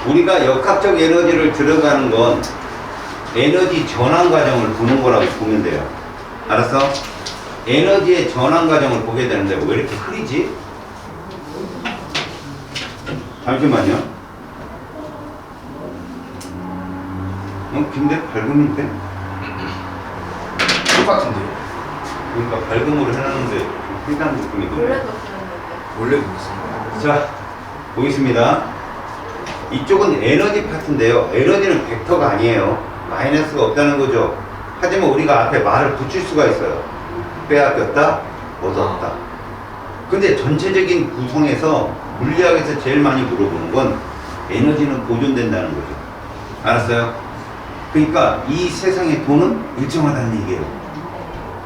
우리가 역학적 에너지를 들어가는 건 에너지 전환 과정을 보는 거라고 보면 돼요. 알았어? 에너지의 전환 과정을 보게 되는데 왜 이렇게 흐리지? 잠시만요. 근데 밝음인데? 똑같은데요? 그러니까 밝음으로 해놨는데 좀 흐리다는 느낌이 드네요. 원래 그랬어요. 자, 보겠습니다. 이쪽은 에너지 파트인데요. 에너지는 벡터가 아니에요. 마이너스가 없다는 거죠. 하지만 우리가 앞에 말을 붙일 수가 있어요. 빼앗겼다, 얻었다. 근데 전체적인 구성에서 물리학에서 제일 많이 물어보는 건 에너지는 보존된다는 거죠. 알았어요? 그러니까 이 세상의 돈은 일정하다는 얘기예요.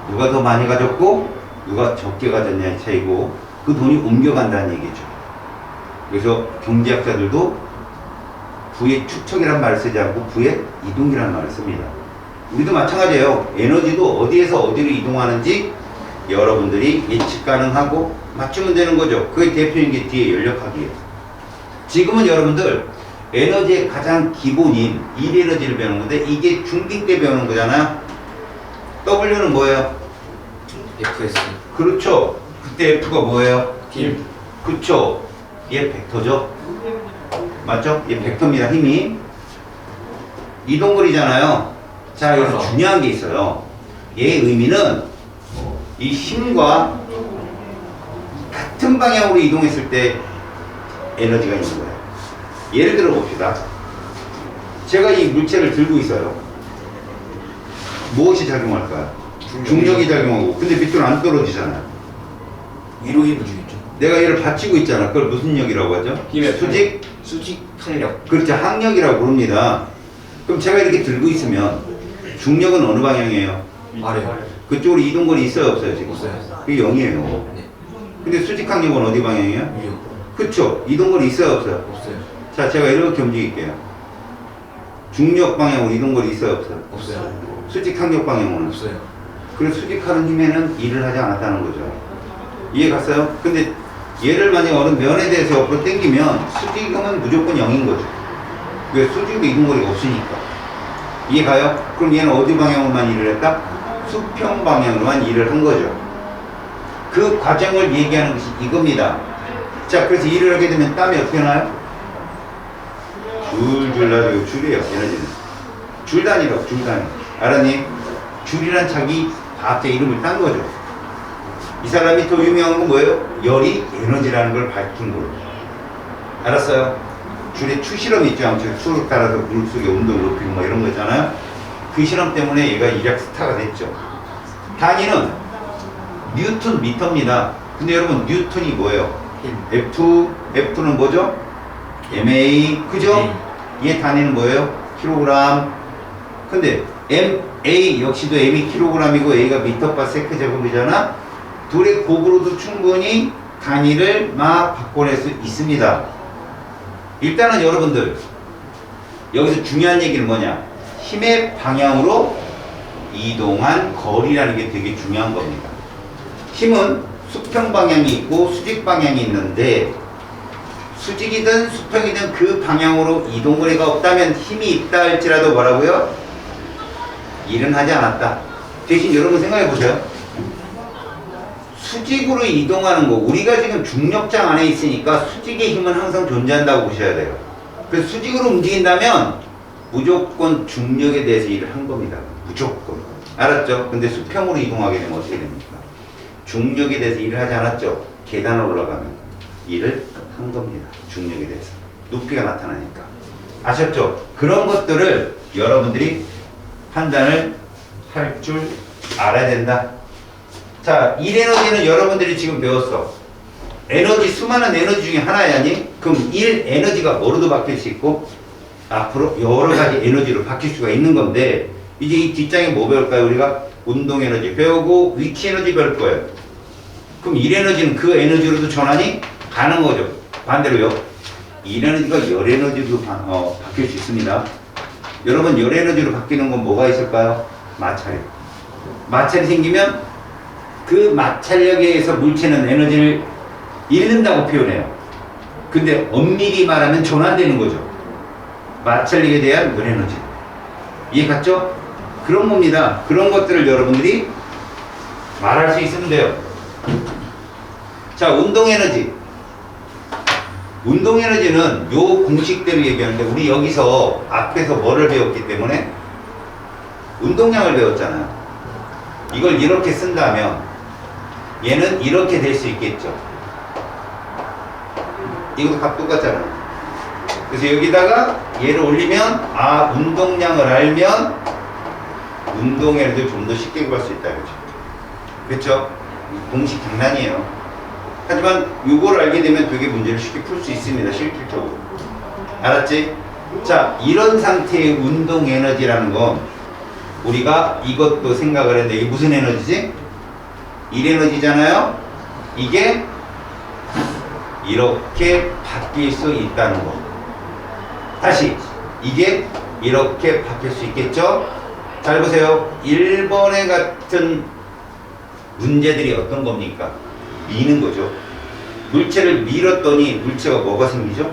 누가 더 많이 가졌고 누가 적게 가졌냐의 차이고 그 돈이 옮겨간다는 얘기죠. 그래서 경제학자들도 부의 축척이라는 말을 쓰지 않고 부의 이동이라는 말을 씁니다. 우리도 마찬가지예요. 에너지도 어디에서 어디로 이동하는지 여러분들이 예측 가능하고 맞추면 되는 거죠. 그게 대표적인 게 뒤에 연력학이에요. 지금은 여러분들 에너지의 가장 기본인 일에너지를 배우는 건데 이게 중2 때 배우는 거잖아요. W는 뭐예요? FS. 그렇죠. 그때 F가 뭐예요? 힘. 그렇죠. 얘 벡터죠. 맞죠? 얘 벡터입니다. 힘이. 이동거리잖아요. 자, 여기서 중요한 게 있어요. 얘의 의미는 이 힘과 같은 방향으로 이동했을 때 에너지가 있는 거예요. 예를 들어 봅시다. 제가 이 물체를 들고 있어요. 무엇이 작용할까요? 중력이 작용하고. 근데 밑으로 안 떨어지잖아요. 위로 힘을 주겠죠. 내가 얘를 받치고 있잖아. 그걸 무슨力이라고 하죠? 힘의 수직? 수직 탄력. 그렇죠. 항력이라고 부릅니다. 그럼 제가 이렇게 들고 있으면 중력은 어느 방향이에요? 아래. 그쪽으로 이동거리 있어요 없어요 지금? 없어요. 그게 0이에요. 네. 근데 수직 항력은 어디 방향이에요? 위로. 그쵸. 이동거리 있어요 없어요? 없어요. 자, 제가 이렇게 움직일게요. 중력 방향으로 이동거리 있어요 없어요? 없어요. 수직 항력 방향으로는? 없어요. 그래서 수직하는 힘에는 일을 하지 않았다는 거죠. 이해 갔어요? 근데 얘를 만약 어느 면에 대해서 옆으로 당기면 수직은 무조건 0인 거죠. 왜? 수직도 이동거리가 없으니까. 이해 가요? 그럼 얘는 어디 방향으로만 일을 했다? 수평 방향으로만 일을 한 거죠. 그 과정을 얘기하는 것이 이겁니다. 자, 그래서 일을 하게 되면 땀이 어떻게 나요? 줄줄 나죠. 줄이에요, 에너지는. 줄 단위라고, 줄 단위. 알았니? 줄이란 자기 과학자 이름을 딴 거죠. 이 사람이 더 유명한 건 뭐예요? 열이 에너지라는 걸 밝힌 거예요. 알았어요? 줄에 추실험이 있죠. 아무튼 수를 따라서 물 속에 온도를 높이고 뭐 이런 거 있잖아요. 그 실험 때문에 얘가 일약 스타가 됐죠. 단위는 뉴턴 미터입니다. 근데 여러분 뉴턴이 뭐예요? F는 뭐죠? MA, 그죠? 얘 단위는 뭐예요? 킬로그램. 근데 MA 역시도 M이 킬로그램이고 A가 미터파 세크 제곱이잖아. 둘의 곱으로도 충분히 단위를 막 바꿔낼 수 있습니다. 일단은 여러분들 여기서 중요한 얘기는 뭐냐? 힘의 방향으로 이동한 거리라는 게 되게 중요한 겁니다. 힘은 수평 방향이 있고 수직 방향이 있는데 수직이든 수평이든 그 방향으로 이동거리가 없다면 힘이 있다 할지라도 뭐라고요? 일은 하지 않았다. 대신 여러분 생각해 보세요. 수직으로 이동하는 거, 우리가 지금 중력장 안에 있으니까 수직의 힘은 항상 존재한다고 보셔야 돼요. 그래서 수직으로 움직인다면 무조건 중력에 대해서 일을 한 겁니다. 무조건. 알았죠? 근데 수평으로 이동하게 되면 어떻게 됩니까? 중력에 대해서 일을 하지 않았죠? 계단을 올라가면 일을 한 겁니다. 중력에 대해서. 높이가 나타나니까. 아셨죠? 그런 것들을 여러분들이 판단을 할 줄 알아야 된다. 자, 일 에너지는 여러분들이 지금 배웠어. 에너지, 수많은 에너지 중에 하나야, 아니? 그럼 일 에너지가 뭐로도 바뀔 수 있고, 앞으로 여러 가지 에너지로 바뀔 수가 있는 건데, 이제 이 뒷장에 뭐 배울까요? 우리가 운동 에너지 배우고, 위치 에너지 배울 거예요. 그럼 일 에너지는 그 에너지로도 전환이 가는 거죠. 반대로요. 일 에너지가 열 에너지로 바뀔 수 있습니다. 여러분, 열 에너지로 바뀌는 건 뭐가 있을까요? 마찰이. 마찰이 생기면 그 마찰력에 의해서 물체는 에너지를 잃는다고 표현해요. 근데 엄밀히 말하면 전환되는 거죠. 마찰력에 대한 원에너지. 이해 갔죠? 그런 겁니다. 그런 것들을 여러분들이 말할 수 있으면 돼요. 자, 운동에너지. 운동에너지는 요 공식대로 얘기하는데 우리 여기서 앞에서 뭐를 배웠기 때문에 운동량을 배웠잖아요. 이걸 이렇게 쓴다면 얘는 이렇게 될 수 있겠죠. 이것도 값 똑같잖아요. 그래서 여기다가 얘를 올리면 운동량을 알면 운동에너지를 좀 더 쉽게 구할 수 있다 이거죠. 그렇죠? 공식 장난이에요. 하지만 이걸 알게 되면 되게 문제를 쉽게 풀 수 있습니다. 실질적으로. 알았지? 자, 이런 상태의 운동 에너지라는 건 우리가 이것도 생각을 했는데 이게 무슨 에너지지? 1에너지잖아요? 이게 이렇게 바뀔 수 있다는 거. 다시 이게 이렇게 바뀔 수 있겠죠? 잘 보세요. 1번에 같은 문제들이 어떤 겁니까? 미는 거죠. 물체를 밀었더니 물체가 뭐가 생기죠?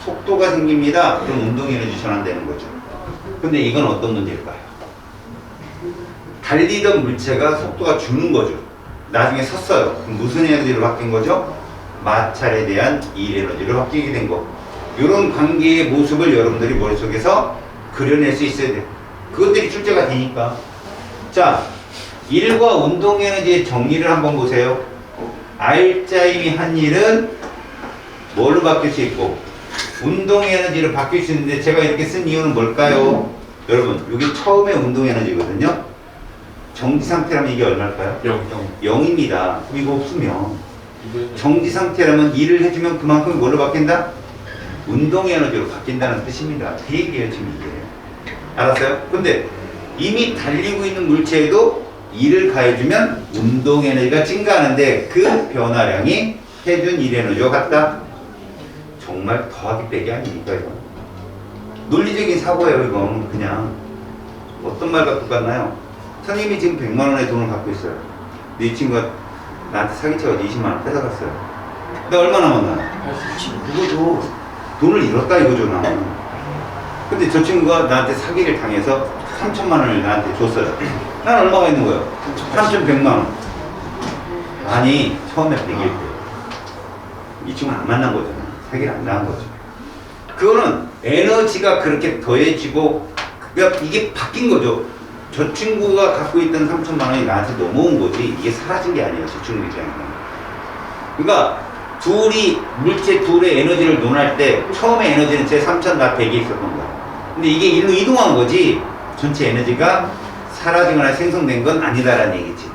속도가 생깁니다. 그럼 운동에너지 전환되는 거죠. 근데 이건 어떤 문제일까요? 달리던 물체가 속도가 주는 거죠. 나중에 섰어요. 그럼 무슨 에너지로 바뀐 거죠? 마찰에 대한 일 에너지로 바뀌게 된 거. 이런 관계의 모습을 여러분들이 머릿속에서 그려낼 수 있어야 돼요. 그것들이 출제가 되니까. 자, 일과 운동 에너지의 정리를 한번 보세요. R자임이 한 일은 뭘로 바뀔 수 있고 운동 에너지로 바뀔 수 있는데 제가 이렇게 쓴 이유는 뭘까요? 여러분, 이게 처음에 운동 에너지거든요. 정지 상태라면 이게 얼마일까요? 0입니다. 이거 없으면 정지 상태라면 일을 해주면 그만큼 뭘로 바뀐다? 운동 에너지로 바뀐다는 뜻입니다. 그 얘기예요, 지금 이게. 알았어요? 근데 이미 달리고 있는 물체에도 일을 가해주면 운동 에너지가 증가하는데 그 변화량이 해준 일 에너지와 같다. 정말 더하기 빼기 아닙니까 이거? 논리적인 사고예요. 이건 그냥 어떤 말과 똑같나요? 선생님이 지금 100만 원의 돈을 갖고 있어요. 근데 이 친구가 나한테 사기쳐서 20만 원 뺏어갔어요. 근데 얼마 남았나? 그거죠. 돈을 잃었다 이거죠 나는. 근데 저 친구가 나한테 사기를 당해서 3천만 원을 나한테 줬어요. 난 얼마가 있는 거예요? 3,100만 원. 아니 처음에 100일 때 이 친구는 안 만난 거잖아. 사기를 안 당한 거죠. 그거는 에너지가 그렇게 더해지고 그러니까 이게 바뀐 거죠. 저 친구가 갖고 있던 3천만 원이 나한테 넘어온 거지 이게 사라진 게 아니에요. 저 친구 입장에서는. 그러니까 물체 둘의 에너지를 논할 때 처음에 에너지는 제 3천 나 100이 있었던 거야. 근데 이게 일로 이동한 거지 전체 에너지가 사라지거나 생성된 건 아니다라는 얘기지.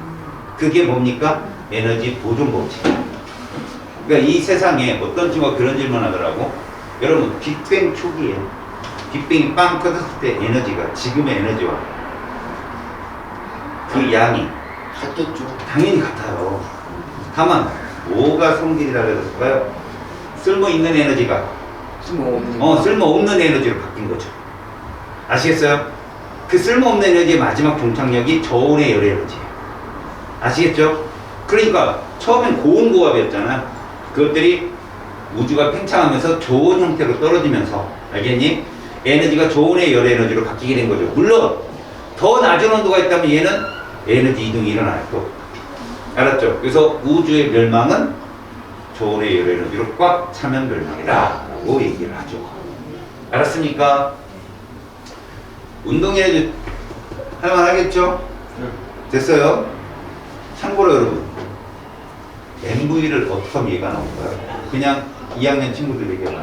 그게 뭡니까? 에너지 보존 법칙. 그러니까 이 세상에 어떤 친구가 그런 질문 하더라고. 여러분 빅뱅 초기에 빅뱅이 빵 터졌을 때 에너지가 지금의 에너지와 그 양이 같겠죠. 당연히 같아요. 다만 뭐가 성질이라 그랬을까요? 쓸모있는 에너지가 쓸모없는 에너지로 바뀐 거죠. 아시겠어요? 그 쓸모없는 에너지의 마지막 종착역이 저온의 열 에너지예요. 아시겠죠? 그러니까 처음엔 고온고압이었잖아요. 그것들이 우주가 팽창하면서 저온 형태로 떨어지면서 알겠니? 에너지가 저온의 열 에너지로 바뀌게 된 거죠. 물론 더 낮은 온도가 있다면 얘는 에너지 이동이 일어나요. 또 알았죠? 그래서 우주의 멸망은 저온의 열 에너지로 꽉 차면 멸망이다 라고 얘기를 하죠. 알았습니까? 운동 에너지 할만하겠죠? 됐어요? 참고로 여러분 MV를 어떻게 하면 얘가 나올까요? 그냥 2학년 친구들 얘기해봐.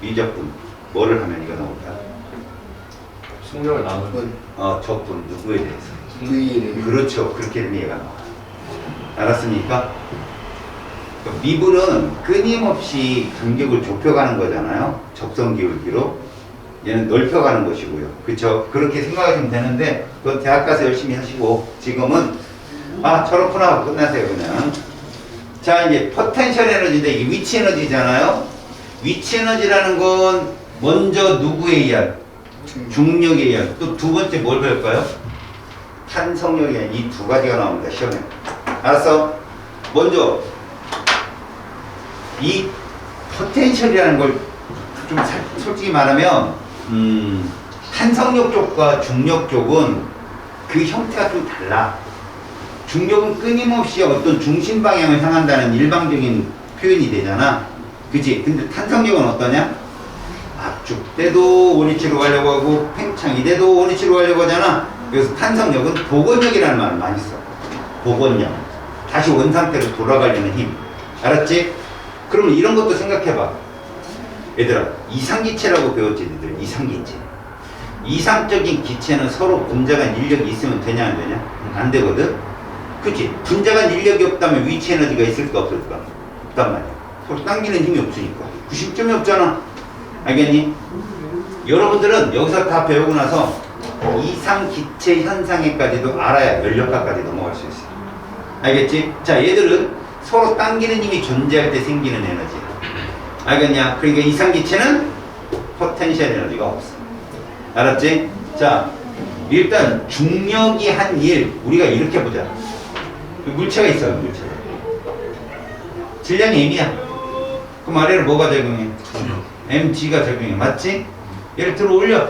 미적분 뭐를 하면 얘가 나올까요? 승력을 나누는 적분 누구에 대해서? V를 그렇죠. 그렇게 되면 얘가 나와요. 알았습니까? 그러니까 미분은 끊임없이 간격을 좁혀가는 거잖아요. 적성 기울기로. 얘는 넓혀가는 것이고요. 그렇죠? 그렇게 생각하시면 되는데 그건 대학 가서 열심히 하시고 지금은 저렇구나 하고 끝나세요 그냥. 자 이제 포텐셜 에너지인데 이게 위치 에너지잖아요. 위치 에너지라는 건 먼저 누구에 의한? 중력에 의한. 또 두 번째 뭘 배울까요? 탄성력에 의한. 이 두 가지가 나옵니다 시험에. 알았어? 먼저 이 포텐셜이라는 걸 좀 솔직히 말하면 탄성력 쪽과 중력 쪽은 그 형태가 좀 달라. 중력은 끊임없이 어떤 중심 방향을 향한다는 일방적인 표현이 되잖아. 그치? 근데 탄성력은 어떠냐? 압축 때도 원위치로 가려고 하고 팽창이 돼도 원위치로 가려고 하잖아. 그래서 탄성력은 복원력이라는 말을 많이 써. 복원력. 다시 원상태로 돌아가려는 힘. 알았지? 그러면 이런 것도 생각해봐. 얘들아, 이상기체라고 배웠지, 얘들. 이상기체. 이상적인 기체는 서로 분자간 인력이 있으면 되냐, 안 되냐? 안 되거든? 그치? 분자간 인력이 없다면 위치 에너지가 있을까, 없을까? 없단 말이야. 서로 당기는 힘이 없으니까. 구심점이 없잖아. 알겠니? 여러분들은 여기서 다 배우고 나서 이상기체 현상에까지도 알아야 연력학까지 넘어갈 수 있어. 알겠지? 자, 얘들은 서로 당기는 힘이 존재할 때 생기는 에너지야. 알겠냐? 그러니까 이상기체는 포텐셜 에너지가 없어. 알았지? 자, 일단 중력이 한 일, 우리가 이렇게 보자. 물체가 있어요, 물체가. 질량이 M이야. 그럼 아래로 뭐가 적용해? mg가 적용해. 맞지? 얘를 들어 올려.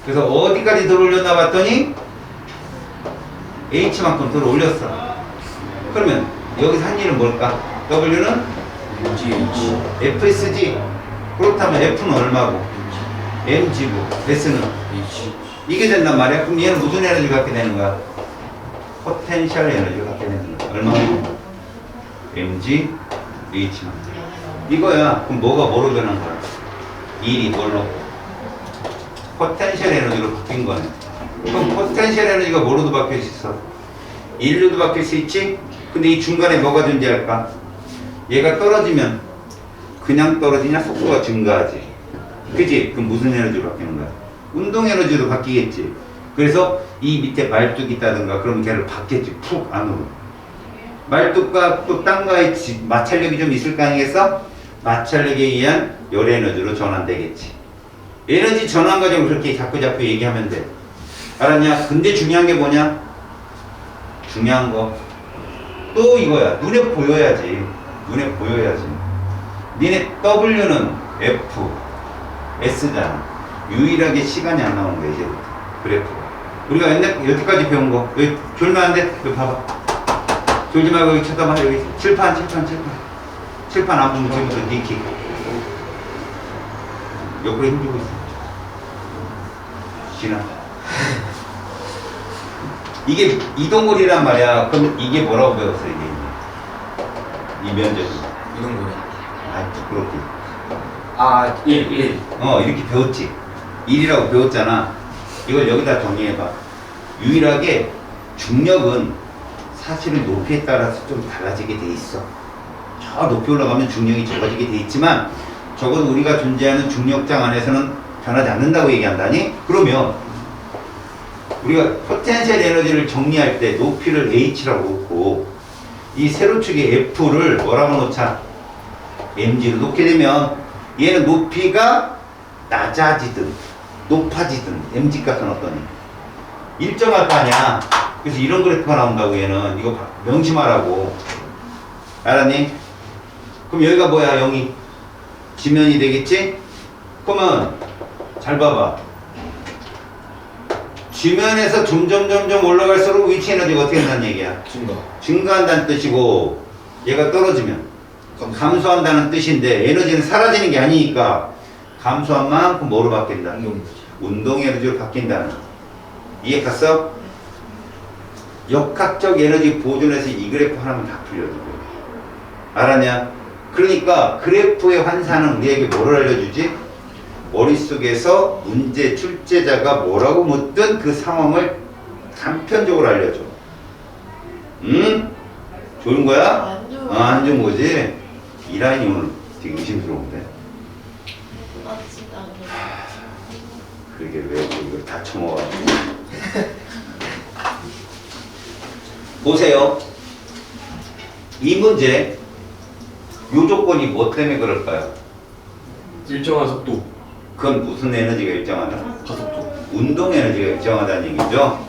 그래서 어디까지 들어 올렸나 봤더니 h만큼 들어 올렸어. 그러면 여기서 한 일은 뭘까? w는 GH fsg. 그렇다면 f는 얼마고? mg고 s는 H 이게 된단 말이야. 그럼 얘는 무슨 에너지를 갖게 되는 거야? 포텐셜 에너지를 갖게 되는 거야. 얼마고? mg h만. 이거야. 그럼 뭐가 뭐로 변한 거야? 일이 뭘로? 포텐셜 에너지로 바뀐 거네. 그럼 포텐셜 에너지가 뭐로도 바뀔 수 있어? 일로도 바뀔 수 있지? 근데 이 중간에 뭐가 존재할까? 얘가 떨어지면 그냥 떨어지냐 속도가 증가하지. 그치? 그럼 무슨 에너지로 바뀌는 거야? 운동 에너지로 바뀌겠지. 그래서 이 밑에 말뚝이 있다든가 그러면 걔를 받겠지. 푹 안으로. 말뚝과 또 땅과의 마찰력이 좀 있을 거 아니겠어? 마찰력에 의한 열 에너지로 전환되겠지. 에너지 전환 과정을 그렇게 자꾸 얘기하면 돼. 알았냐? 근데 중요한 게 뭐냐? 중요한 거. 또 이거야. 눈에 보여야지. 눈에 보여야지. 니네 W는 F, S잖아. 유일하게 시간이 안 나오는 거야, 이제부터. 그래프가. 우리가 옛날, 여기까지 배운 거. 여기 졸면 안 돼? 여기 봐봐. 졸지 말고 여기 쳐다봐. 여기 칠판. 칠판 안 보면 지금부터 니킥. 옆으로 힘주고 있어. 지나. 이게 이동거리란 말이야. 그럼 이게 뭐라고 배웠어, 이게? 이 면적이. 이런 거야. 아, 부끄럽게. 아, 1. 이렇게 배웠지. 1이라고 배웠잖아. 이걸 여기다 정리해봐. 유일하게 중력은 사실은 높이에 따라서 좀 달라지게 돼 있어. 저 높이 올라가면 중력이 적어지게 돼 있지만 적어도 우리가 존재하는 중력장 안에서는 변하지 않는다고 얘기한다니? 그러면 우리가 포텐셜 에너지를 정리할 때 높이를 h라고 놓고 이 세로축의 f를 뭐라고 놓자? mg로 놓게 되면 얘는 높이가 낮아지든 높아지든 mg 값은 어떠니? 일정할 거 아니야. 그래서 이런 그래프가 나온다고. 얘는 이거 명심하라고. 알았니? 그럼 여기가 뭐야? 0이 지면이 되겠지? 그러면 잘 봐봐. 지면에서 점점 올라갈수록 위치 에너지가 어떻게 된다는 얘기야? 증가한다는 뜻이고, 얘가 떨어지면 감소한다는 뜻인데 에너지는 사라지는 게 아니니까 감소한 만큼 뭐로 바뀐다? 운동 에너지로 바뀐다는. 이해 갔어? 역학적 에너지 보존에서 이 그래프 하나만 다 풀려줘. 알았냐? 그러니까 그래프의 환산은 우리에게 뭐를 알려주지? 머릿속에서 문제 출제자가 뭐라고 묻든 그 상황을 단편적으로 알려줘. 응? 좋은 거야? 안 좋은 거지? 이 라인이 오늘 되게 의심스러운데. 그러게 왜 이걸 다 쳐먹어가지고. 보세요. 이 문제 요 조건이 뭐 때문에 그럴까요? 일정한 속도. 그건 무슨 에너지가 일정하다? 가속도. 운동 에너지가 일정하다는 얘기죠.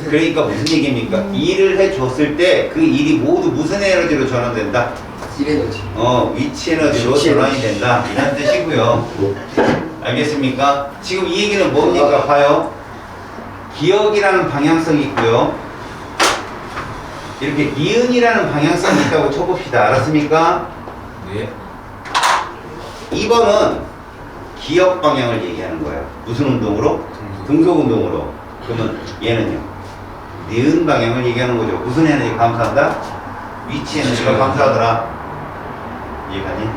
그러니까 무슨 얘기입니까? 일을 해줬을 때 그 일이 모두 무슨 에너지로 전환된다? 1에너지. 위치 에너지로 위치 전환이 에너지. 된다 이런 뜻이고요. 알겠습니까? 지금 이 얘기는 뭡니까? 봐요. 기억이라는 방향성이 있고요. 이렇게 니은이라는 방향성이 있다고 쳐봅시다. 알았습니까? 네. 2번은 기억 방향을 얘기하는 거예요. 무슨 운동으로? 등속 운동으로. 그러면 얘는요. 니은 방향을 얘기하는 거죠. 무슨 에너지 감소한다? 위치 에너지가 감소하더라. 이해가니?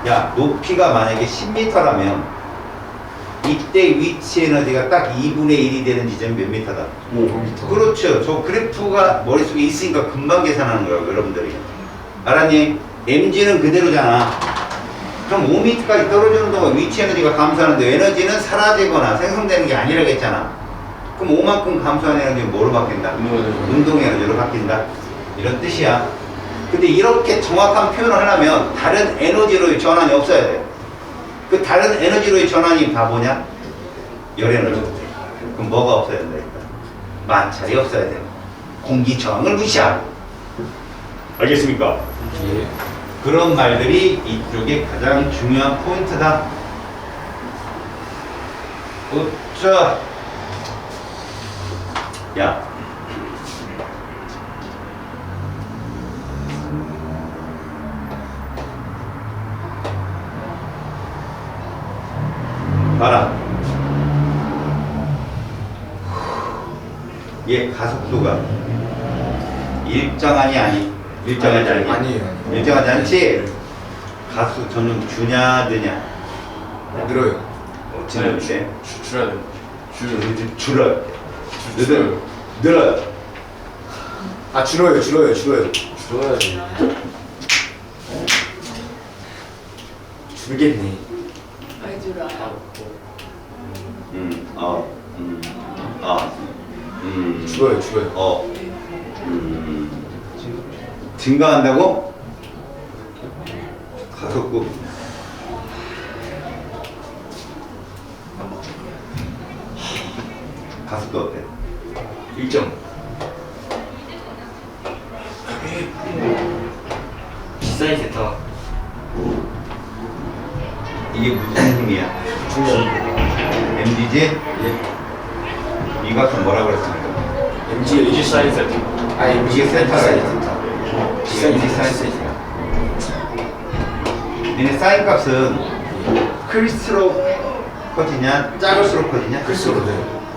야, 높이가 만약에 10m라면 이때 위치 에너지가 딱 2분의 1이 되는 지점이 몇 미터다? 5m. 그렇죠. 저 그래프가 머릿속에 있으니까 금방 계산하는 거예요, 여러분들이. 알았니? mg는 그대로잖아. 그럼 5m까지 떨어지는 동안 위치 에너지가 감소하는데 에너지는 사라지거나 생성되는 게 아니라겠잖아. 그럼 5만큼 감소한 에너지는 뭐로 바뀐다? 운동 에너지로 바뀐다. 이런 뜻이야. 근데 이렇게 정확한 표현을 하려면 다른 에너지로의 전환이 없어야 돼. 그 다른 에너지로의 전환이 바보냐? 열 에너지. 그럼 뭐가 없어야 된다 일단? 마찰이 없어야 돼요. 공기 저항을 무시하고. 알겠습니까? 예. 그런 말들이 이쪽에 가장 중요한 포인트다. 자, 야, 봐라. 얘 가속도가 일정하니 아니? 일정하지 않니? 아니에요. 일정하지 않지? 가속 점점 주냐 느냐? 늘어요. 지금 때 줄여야 돼. 줄어요. 늘어요. 아, 줄어요. 줄어야 돼. 줄겠네. 많이 줄어요. 줄어요. 증가한다고? 가속도 가속도 어때? 일정. 비싸이 세터. 이게 무슨 힘이야? MD지? 예. 이 값은 뭐라고 그랬습니까? MG 사인 세터. 아, 이게 센터다. 비싸이 MD 사인 세트야. 얘네 사인 값은 클수록 커지냐 작을수록 커지냐? 클수록 네.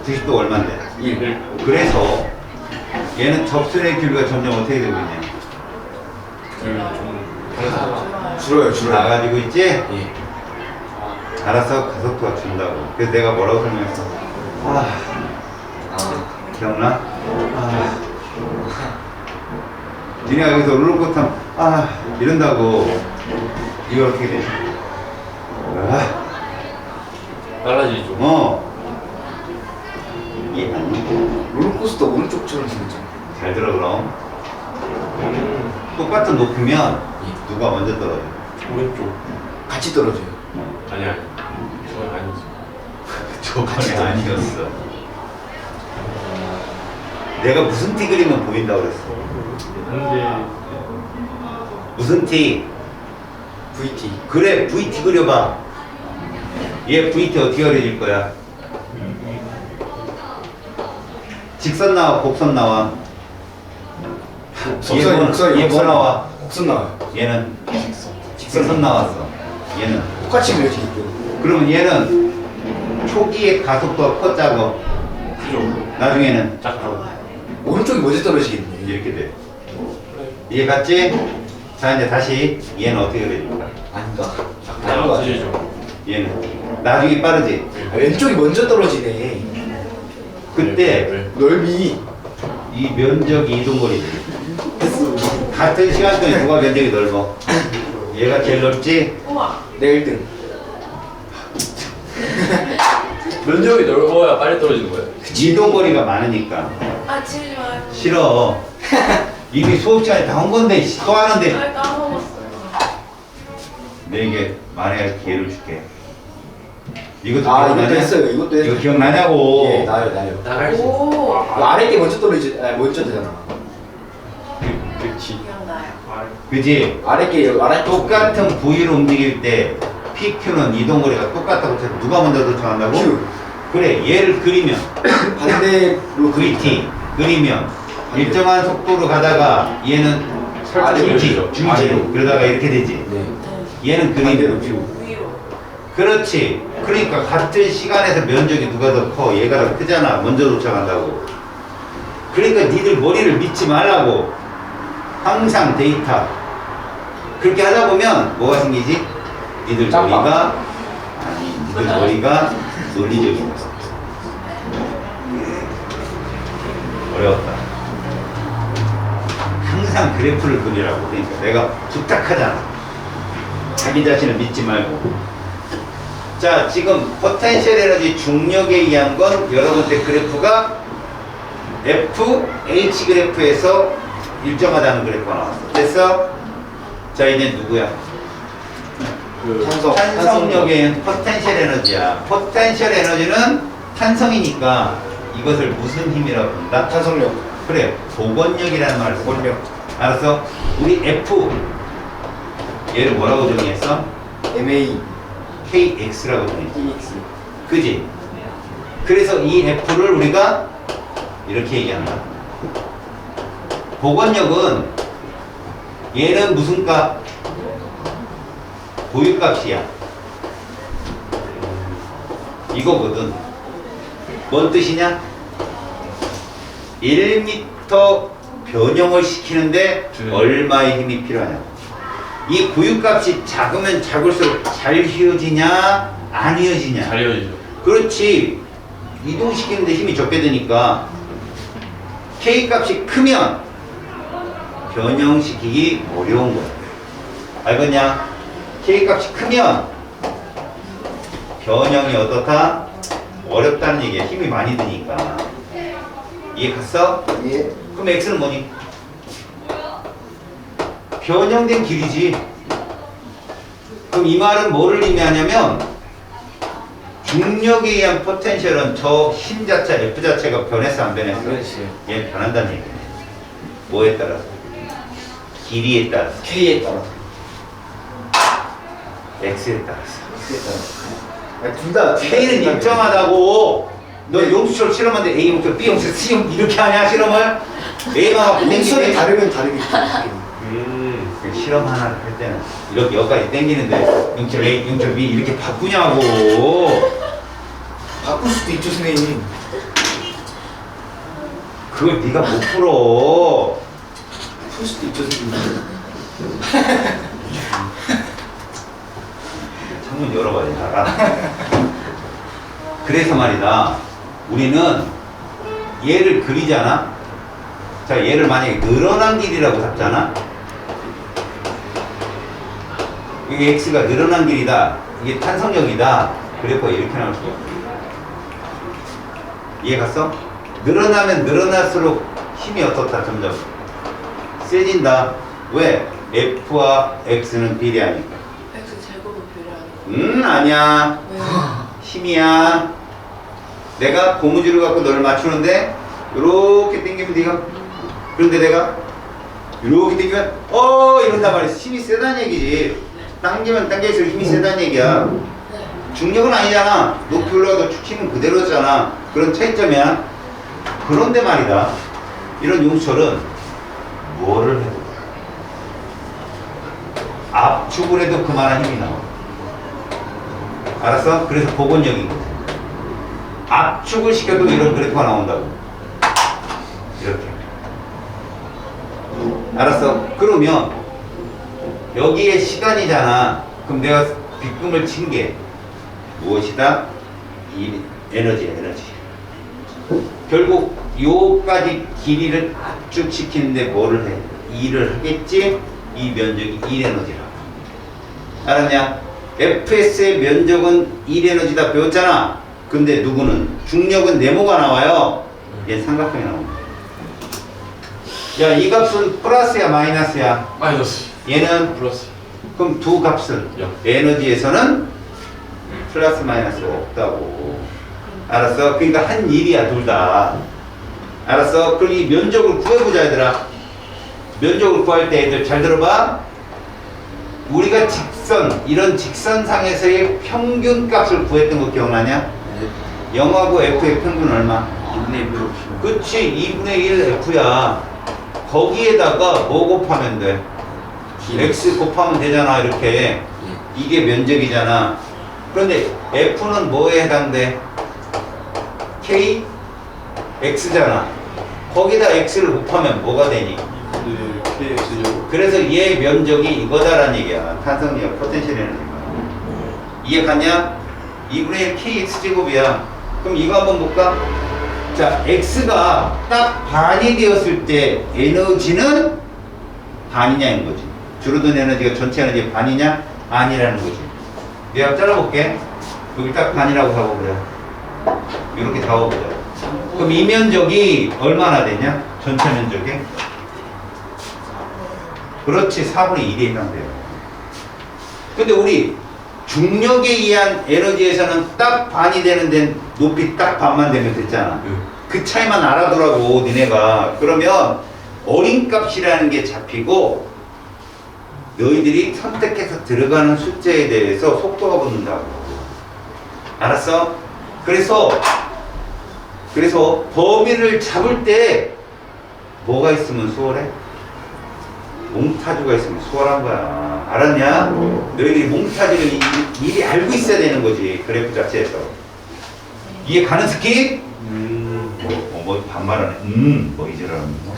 90도 얼마인데? 1. 그래서 얘는 접선의 길이가 점점 어떻게 되고 있냐? 줄어요. 나가지고 있지? 예. 알아서 가속도가 준다고. 그래서 내가 뭐라고 설명했어? 기억나? 니네가 여기서 롤러코스터 타면 이런다고. 이거 어떻게 돼? 빨라지죠. 이해 아니? 롤러코스터 오른쪽처럼 생겼죠. 잘 들어 그럼. 똑같은 높이면 누가 먼저 떨어져? 오른쪽. 같이 떨어져요. 아니야. 저건 아니지. 저번에 아니었어. 내가 무슨 티 그리면 보인다고 그랬어? 근데 무슨 티? VT. 그래, VT 그려봐. 얘 VT 어떻게 그려질 거야? 직선 나와, 곡선 나와? 얘 뭐 나와? 곡선 나와요. 얘는 직선 나왔어. 얘는 똑같이 그려지겠죠. 그러면 얘는 초기에 가속도가 컸자고 그죠. 나중에는 작죠. 오른쪽이 먼저 떨어지겠네. 이렇게 돼. 이해 갔지? 자 이제 다시 얘는 어떻게 그려질까? 아닌가? 작다가 없어지죠. 얘는 나중에 빠르지? 아, 왼쪽이 먼저 떨어지네. 그때 왜? 넓이. 이 면적이 이동거리지. 같은 시간 동안 누가 면적이 넓어? 얘가 제일 넓지? 우와. 내 1등. 면적이 넓어야 빨리 떨어지는 거예요. 이동거리가 많으니까. 치지 말고. 싫어. 이미 수업 시간에 다 한 건데 또 하는데 까먹었어요. 내게 말해야 기회를 줄게. 이것도 이것도 기억나냐? 했어요. 이것도 했어요. 이거 기억나냐고. 예, 나요. 나갈 수 있어. 오. 아래 게 먼저 떨어지, 먼저 되잖아. 그렇지. 기억나요. 그 그지? 아래 게 아래 똑같은 V로 움직일 때 PQ는 이동거리가 똑같다고 해서 누가 먼저 도착한다고? Q. 그래, 얘를 그리면 반대로 VT 그리면 일정한 속도로 가다가 얘는 아래로 중지, 중지 아래로. 그러다가 이렇게 되지. 네. 얘는 반대로 그리면 Q. 위로. 그렇지. 그러니까 같은 시간에서 면적이 누가 더 커? 얘가 더 크잖아. 먼저 도착한다고. 그러니까 니들 머리를 믿지 말라고. 항상 데이터. 그렇게 하다 보면 뭐가 생기지? 니들 짬밥. 머리가 아니 니들 머리가 논리적이다. 어려웠다. 항상 그래프를 그리라고. 그러니까 내가 부탁하잖아. 자기 자신을 믿지 말고. 자, 지금 포텐셜 에너지 중력에 의한 건 여러분들 그래프가 FH 그래프에서 일정하다는 그래프가 나왔어. 됐어? 자, 이제 누구야? 그 탄성력에 의한 포텐셜 에너지야. 포텐셜 에너지는 탄성이니까 이것을 무슨 힘이라고 부른다? 탄성력. 그래, 복원력이라는 말을 써. 원력. 알았어? 우리 F 얘를 뭐라고 정의했어? MA. KX라고 정의했어. EX. 그지? 그래서 이 F를 우리가 이렇게 얘기한다. 복원력은 얘는 무슨 값? 고유값이야. 이거거든. 뭔 뜻이냐? 1m 변형을 시키는데 네. 얼마의 힘이 필요하냐? 이 고유값이 작으면 작을수록 잘 휘어지냐? 안 휘어지냐? 잘 이어지죠. 그렇지. 이동시키는데 힘이 적게 드니까 K값이 크면 변형시키기 어려운 거야. 알겠냐? K값이 크면 변형이 어떻다? 어렵다는 얘기야. 힘이 많이 드니까. 이해 갔어? 예. 그럼 X는 뭐니? 변형된 길이지. 그럼 이 말은 뭐를 의미하냐면 중력에 의한 포텐셜은 저 힘 자체, F 자체가 변했어 안 변했어? 그렇지. 얘는 변한다는 얘기야. 뭐에 따라서? 길이에 따라서. K에 따라. X에 따라서. X에 따라. 둘 다. K는 일정하다고. 너 네. 용수철 실험하는데 A 용수철, B 용수철, C 용수철 이렇게 하냐 실험을? A만 갖고 용설이 땡기네. 다르면 다르겠지. 그 실험 하나를 할 때는 이렇게 여기까지 땡기는데 용철 A, 용철 B 이렇게 바꾸냐고. 바꿀 수도 있죠, 선생님. 그걸 네가 못 풀어. 풀 수도 있죠, 선생님. 창문 열어봐야 알아. 그래서 말이다. 우리는 얘를 그리잖아. 자, 얘를 만약에 늘어난 길이라고 잡잖아. 이게 X가 늘어난 길이다. 이게 탄성력이다. 그래프가 이렇게 나올 수가 없어. 이해 갔어? 늘어나면 늘어날수록 힘이 어떻다 점점 세진다. 왜? F와 X는 비례하니까. X 제곱을 비례하는 거. 아니야. 왜요? 힘이야. 내가 고무줄을 갖고 너를 맞추는데 이렇게 당기면 네가, 그런데 내가 이렇게 당기면 이런단 말이야. 힘이 세다는 얘기지. 당기면 당길수록 힘이 세다는 얘기야. 네. 중력은 아니잖아. 높이 올라가도 힘은 그대로잖아. 그런 차이점이야. 그런데 말이다. 이런 용철은 뭐를 해도 압축을 해도 그만한 힘이 나와. 알았어? 그래서 복원력인 거지. 압축을 시켜도 이런 그래프가 나온다고. 이렇게. 알았어? 그러면 여기에 시간이잖아. 그럼 내가 빗금을 친 게 무엇이다? 이 에너지야, 에너지. 결국 요까지 길이를 압축시키는데 뭐를 해? 일을 하겠지? 이 면적이 1에너지라고. 알았냐? FS의 면적은 1에너지다 배웠잖아. 근데 누구는? 중력은 네모가 나와요. 얘 삼각형이 나옵니다. 야, 이 값은 플러스야 마이너스야? 마이너스. 얘는? 플러스. 그럼 두 값은 영. 에너지에서는 플러스 마이너스가 없다고. 알았어? 그러니까 한 일이야 둘 다. 알았어? 그럼 이 면적을 구해보자 얘들아. 면적을 구할 때 애들 잘 들어봐. 우리가 직선, 이런 직선상에서의 평균 값을 구했던 거 기억나냐? 영하고 F의 평균 얼마? 2분의 1으로 그치, 2분의 1 F야. 거기에다가 뭐 곱하면 돼? X 곱하면 되잖아, 이렇게. 이게 면적이잖아. 그런데 F는 뭐에 해당돼? K? X잖아. 거기다 X를 곱하면 뭐가 되니? KX죠. 그래서 얘 면적이 이거다라는 얘기야. 탄성력, 포텐셜 에너지가. 이해 갔냐? 2분의 1 KX제곱이야. 그럼 이거 한번 볼까? 자, X가 딱 반이 되었을 때 에너지는 반이냐인 거지. 줄어든 에너지가 전체 에너지의 반이냐? 아니라는 거지. 내가 잘라볼게. 여기 딱 반이라고 잡아보자. 이렇게 잡아보자. 그럼 이 면적이 얼마나 되냐? 전체 면적이? 그렇지, 4분의 1에 해당돼요. 근데 우리 중력에 의한 에너지에서는 딱 반이 되는 데는 높이 딱 반만 되면 됐잖아. 그 차이만 알아두라고, 니네가. 그러면 어림값이라는 게 잡히고 너희들이 선택해서 들어가는 숫자에 대해서 속도가 붙는다고. 알았어? 그래서 범위를 잡을 때 뭐가 있으면 수월해? 몽타주가 있으면 수월한 거야. 알았냐? 너희들이 몽타주를 미리 알고 있어야 되는 거지. 그래프 자체에서. 이해 가는 스키? 뭐 반말하네. 뭐 이제라는 거.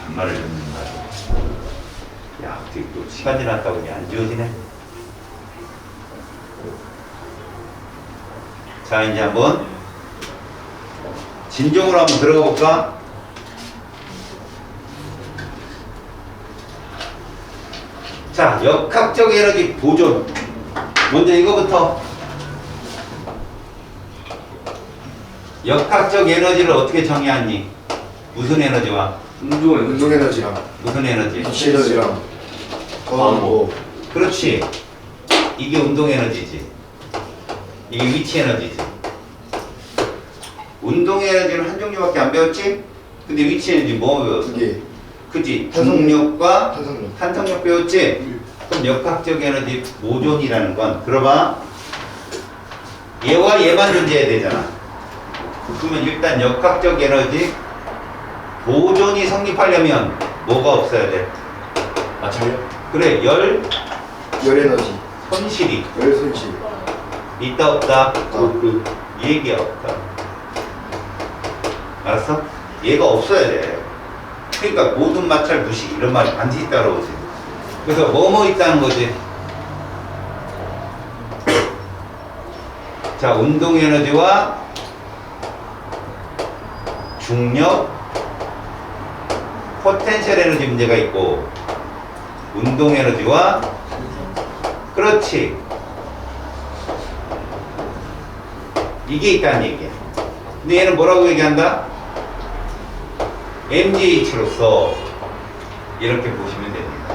반말을 듣는 거야. 야, 어떻게 또 시간 지났다고 그냥 안 지워지네. 자, 이제 한번 진정으로 한번 들어가 볼까? 자, 역학적 에너지 보존. 먼저 이거부터. 역학적 에너지를 어떻게 정의하니? 무슨 에너지와? 운동 에너지랑 무슨 에너지? 위치 에너지랑 뭐 그렇지. 이게 운동 에너지지. 이게 위치 에너지지. 운동 에너지는 한 종류밖에 안 배웠지? 근데 위치 에너지 뭐 배웠어? 두 개. 그치? 탄성- 중력과 탄성력. 탄성력 배웠지? 그럼 역학적 에너지 보존이라는 건 들어봐. 얘와 얘만 존재해야 되잖아. 그러면 일단 역학적 에너지 보존이 성립하려면 뭐가 없어야 돼? 마찰력? 그래, 열 열 에너지, 손실이 열 손실. 있다 없다? 그 얘기가 없다. 알았어? 얘가 없어야 돼. 그러니까 모든 마찰 무시 이런 말이 반드시 따라오지. 그래서 뭐뭐 있다는 거지. 자, 운동 에너지와 중력, 포텐셜 에너지 문제가 있고, 운동 에너지와 그렇지. 이게 있다는 얘기야. 근데 얘는 뭐라고 얘기한다? MGH로서 이렇게 보시면 됩니다.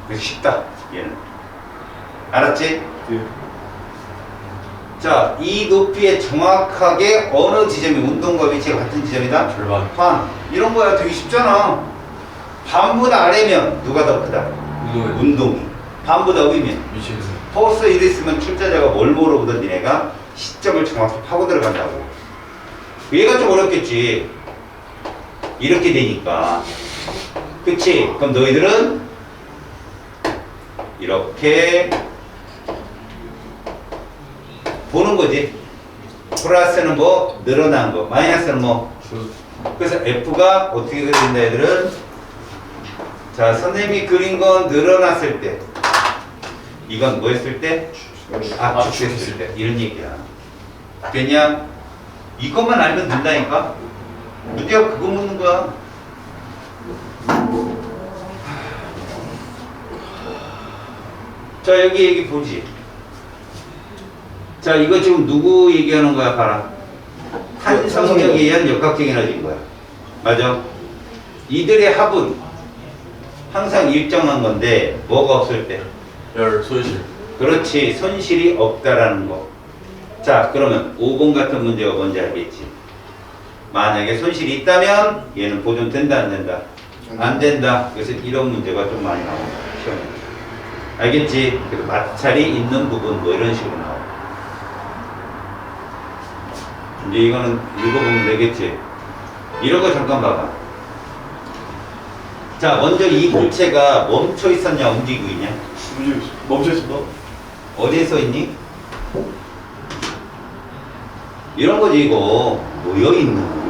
그래서 쉽다, 얘는. 알았지? 자, 이 높이에 정확하게 어느 지점이 운동과 위치가 같은 지점이다? 절반. 반. 이런 거야 되게 쉽잖아. 반보다 아래면 누가 더 크다? 운동에 운동이. 반보다 위면. 위치에서. 포스 이랬으면 출제자가 뭘 모르거든. 니네가 시점을 정확히 파고 들어간다고. 얘가 좀 어렵겠지. 이렇게 되니까. 그치? 그럼 너희들은 이렇게 보는 거지. 플러스는 뭐 늘어난 거, 마이너스는 뭐. 그래서 F가 어떻게 그려진다 애들은. 자, 선생님이 그린 건 늘어났을 때, 이건 뭐 했을 때? 압축했을 때. 이런 얘기야. 됐냐? 이것만 알면 된다니까? 문제가 그거 묻는 거야. 자, 여기 얘기 보지. 자, 이거 지금 누구 얘기하는 거야? 봐라. 탄성력에 의한 역학적 에너지인 거야. 맞아? 이들의 합은 항상 일정한 건데 뭐가 없을 때? 열 손실. 그렇지. 손실이 없다라는 거. 자, 그러면 5번 같은 문제가 뭔지 알겠지? 만약에 손실이 있다면 얘는 보존된다 안 된다? 안 된다. 그래서 이런 문제가 좀 많이 나옵니다. 시험에. 알겠지? 그래서 마찰이 있는 부분 뭐 이런 식으로 나와. 이제 이거는 읽어보면 되겠지? 이런 거 잠깐 봐봐. 자, 먼저 이 물체가 멈춰 있었냐, 움직이고 있냐? 멈춰있어. 어디에 써 있니? 이런 거지, 이거. 모여 있는.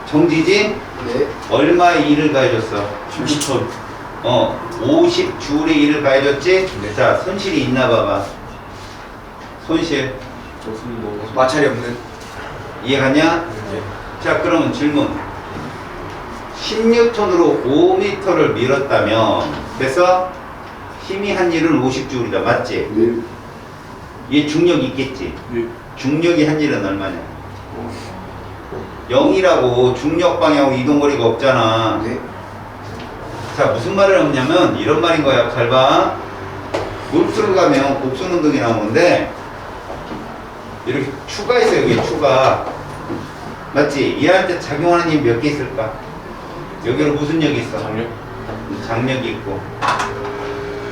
정지지? 네. 얼마의 일을 가해줬어? 10톤. 50줄의 일을 가해줬지? 네. 자, 손실이 있나 봐봐. 손실. 없습니다. 마찰이 없는. 이해가냐? 네. 자, 그러면 질문. 10N으로 5m를 밀었다면, 그래서 힘이 한 일은 50줄이다. 맞지? 네. 얘 중력이 있겠지? 네. 중력이 한 일은 얼마냐? 0이라고 중력 방향으로 이동거리가 없잖아. 네. 자, 무슨 말을 하냐면 이런 말인 거야. 잘 봐. 물수를 가면 곡선 운동이 나오는데 이렇게 추가 있어요. 여기 추가. 맞지? 얘한테 작용하는 힘 몇 개 있을까? 여기로 무슨力있어? 작년? 장력이 있고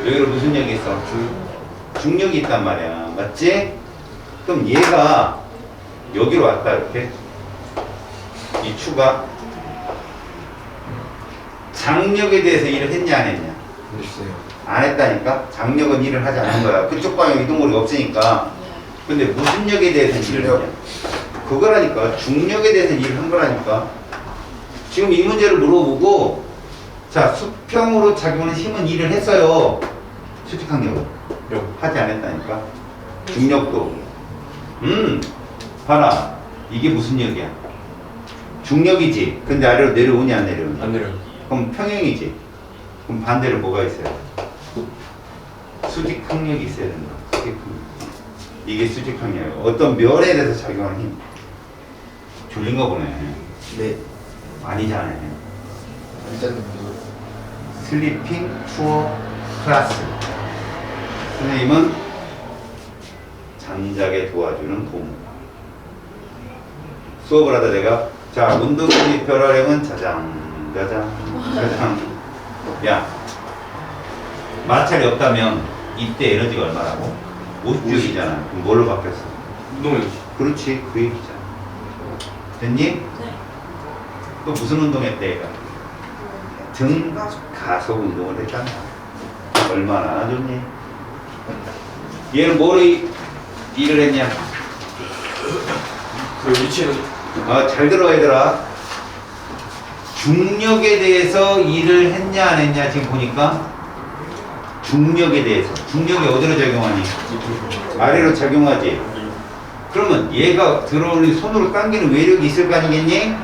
여기로 무슨力있어? 중력이 있단 말이야. 맞지? 그럼 얘가 여기로 왔다 이렇게 이 추가 장력에 대해서 일을 했냐 안 했냐? 됐어요. 안 했다니까? 장력은 일을 하지 않은 거야. 그쪽 방향 이동거리가 없으니까. 근데 무슨力에 대해서 일을 했냐? 그거라니까. 중력에 대해서 일을 한 거라니까. 지금 이 문제를 물어보고 자, 수평으로 작용하는 힘은 일을 했어요. 수직항력은 하지 않았다니까. 중력도. 봐라. 이게 무슨力이야? 중력이지. 근데 아래로 내려오냐 안 내려오냐? 안 내려. 그럼 평행이지. 그럼 반대로 뭐가 있어요? 수직항력이 있어야 된다. 수직항력. 이게 수직항력이에요. 어떤 면에 대해서 작용하는 힘. 졸린가 보네. 네. 아니잖아요. 일단 슬리핑 투어 클래스. 선생님은 잠자게 도와주는 도무. 수업을 하다 내가 자, 운동의 별활형은 짜장 짜장. 야, 마찰이 없다면 이때 에너지가 얼마라고? 50줄이잖아. 그럼 뭘로 바뀌었어? 운동에너지. 그렇지, 그 얘기잖아. 됐니? 네. 또 무슨 운동했대 얘가? 등 가속 운동을 했잖아. 얼마나 좋니? 얘는 뭐로 일을 했냐? 그 위치에는 잘 들어 얘들아. 중력에 대해서 일을 했냐 안 했냐 지금 보니까 중력에 대해서. 중력이 어디로 작용하니? 아래로 작용하지. 그러면 얘가 들어오는 손으로 당기는 외력이 있을 거 아니겠니?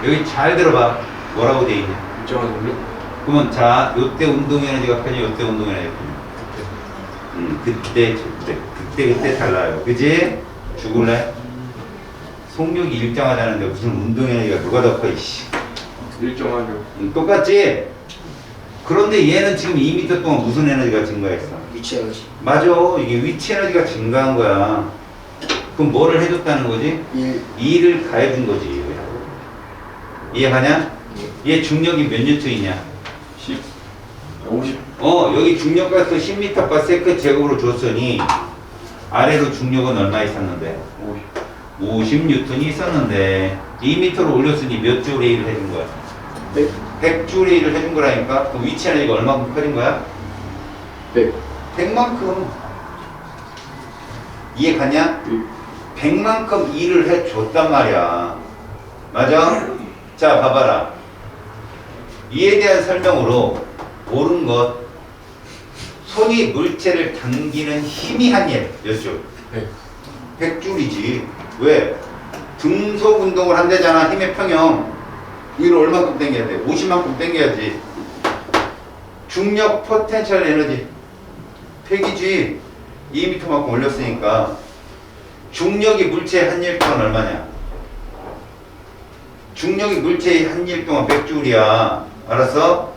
여기 잘 들어봐. 뭐라고 돼 있냐? 일정한 운동? 그러면 자, 요때 운동 에너지가 편이 요때 운동 에너지가 편이. 그때 달라요. 그지? 죽을래? 속력이 일정하다는데 무슨 운동 에너지가 누가 더 커? 이씨. 일정하죠. 똑같지? 그런데 얘는 지금 2m 동안 무슨 에너지가 증가했어? 위치 에너지. 맞아. 이게 위치 에너지가 증가한 거야. 그럼 뭐를 해줬다는 거지? 2를 가해준 거지. 이해가냐? 얘 중력이 몇 뉴턴이냐? 10, 50. 여기 중력가스 10m/s 제곱으로 줬으니 아래로 중력은 얼마 있었는데? 50. 50N이 있었는데 2m로 올렸으니 몇 줄의 일을 해준 거야? 100줄의 일을 해준 거라니까? 그럼 위치 에너지가 얼마큼 커진 거야? 100. 100만큼. 이해 가냐? 100만큼 일을 해줬단 말이야. 맞아? 자, 봐봐라. 이에 대한 설명으로 옳은 것. 손이 물체를 당기는 힘이 한 일. 몇 줄? 100줄이지. 왜? 등속 운동을 한대잖아. 힘의 평형. 위로 얼마큼 당겨야 돼? 50만큼 당겨야지. 중력 포텐셜 에너지 100이지. 2m만큼 올렸으니까. 중력이 물체의 한 일 동안 얼마냐? 중력이 물체의 한 일 동안 100줄이야. 알았어?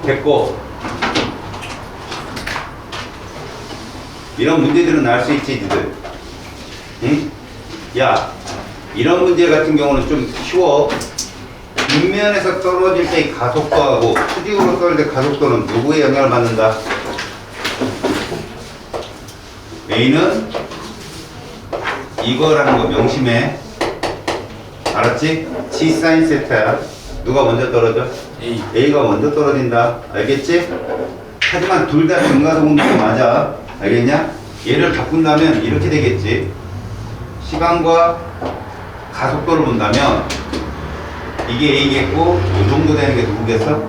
됐고. 이런 문제들은 알 수 있지, 니들. 응? 야, 이런 문제 같은 경우는 좀 쉬워. 윗면에서 떨어질 때 가속도하고 수직으로 떨어질 때 가속도는 누구의 영향을 받는다? A는 이거라는 거 명심해. 알았지? G 사인 세타야. 누가 먼저 떨어져? A. A가 먼저 떨어진다. 알겠지? 하지만 둘 다 증가속 운동이 맞아. 알겠냐? 얘를 바꾼다면 이렇게 되겠지. 시간과 가속도를 본다면 이게 A겠고 이 정도 되는 게 누구겠어?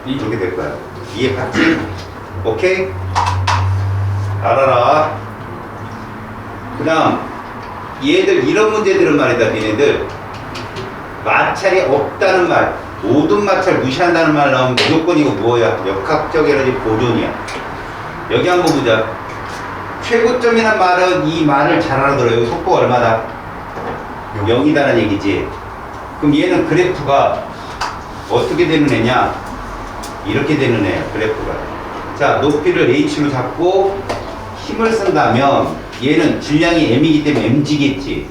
이렇게 될 거야. 이해 갔지? 오케이? 알아라. 그 다음 얘들 이런 문제들은 말이다. 니네들 마찰이 없다는 말, 모든 마찰 무시한다는 말 나오면 무조건 이거 뭐야? 역학적 에너지 보존이야. 여기 한번 보자. 최고점이란 말은 이 말을 잘 알아들어요. 속도가 얼마다? 0이다는 얘기지. 그럼 얘는 그래프가 어떻게 되는 애냐? 이렇게 되는 애야, 그래프가. 자, 높이를 h로 잡고 힘을 쓴다면 얘는 질량이 m이기 때문에 mg겠지.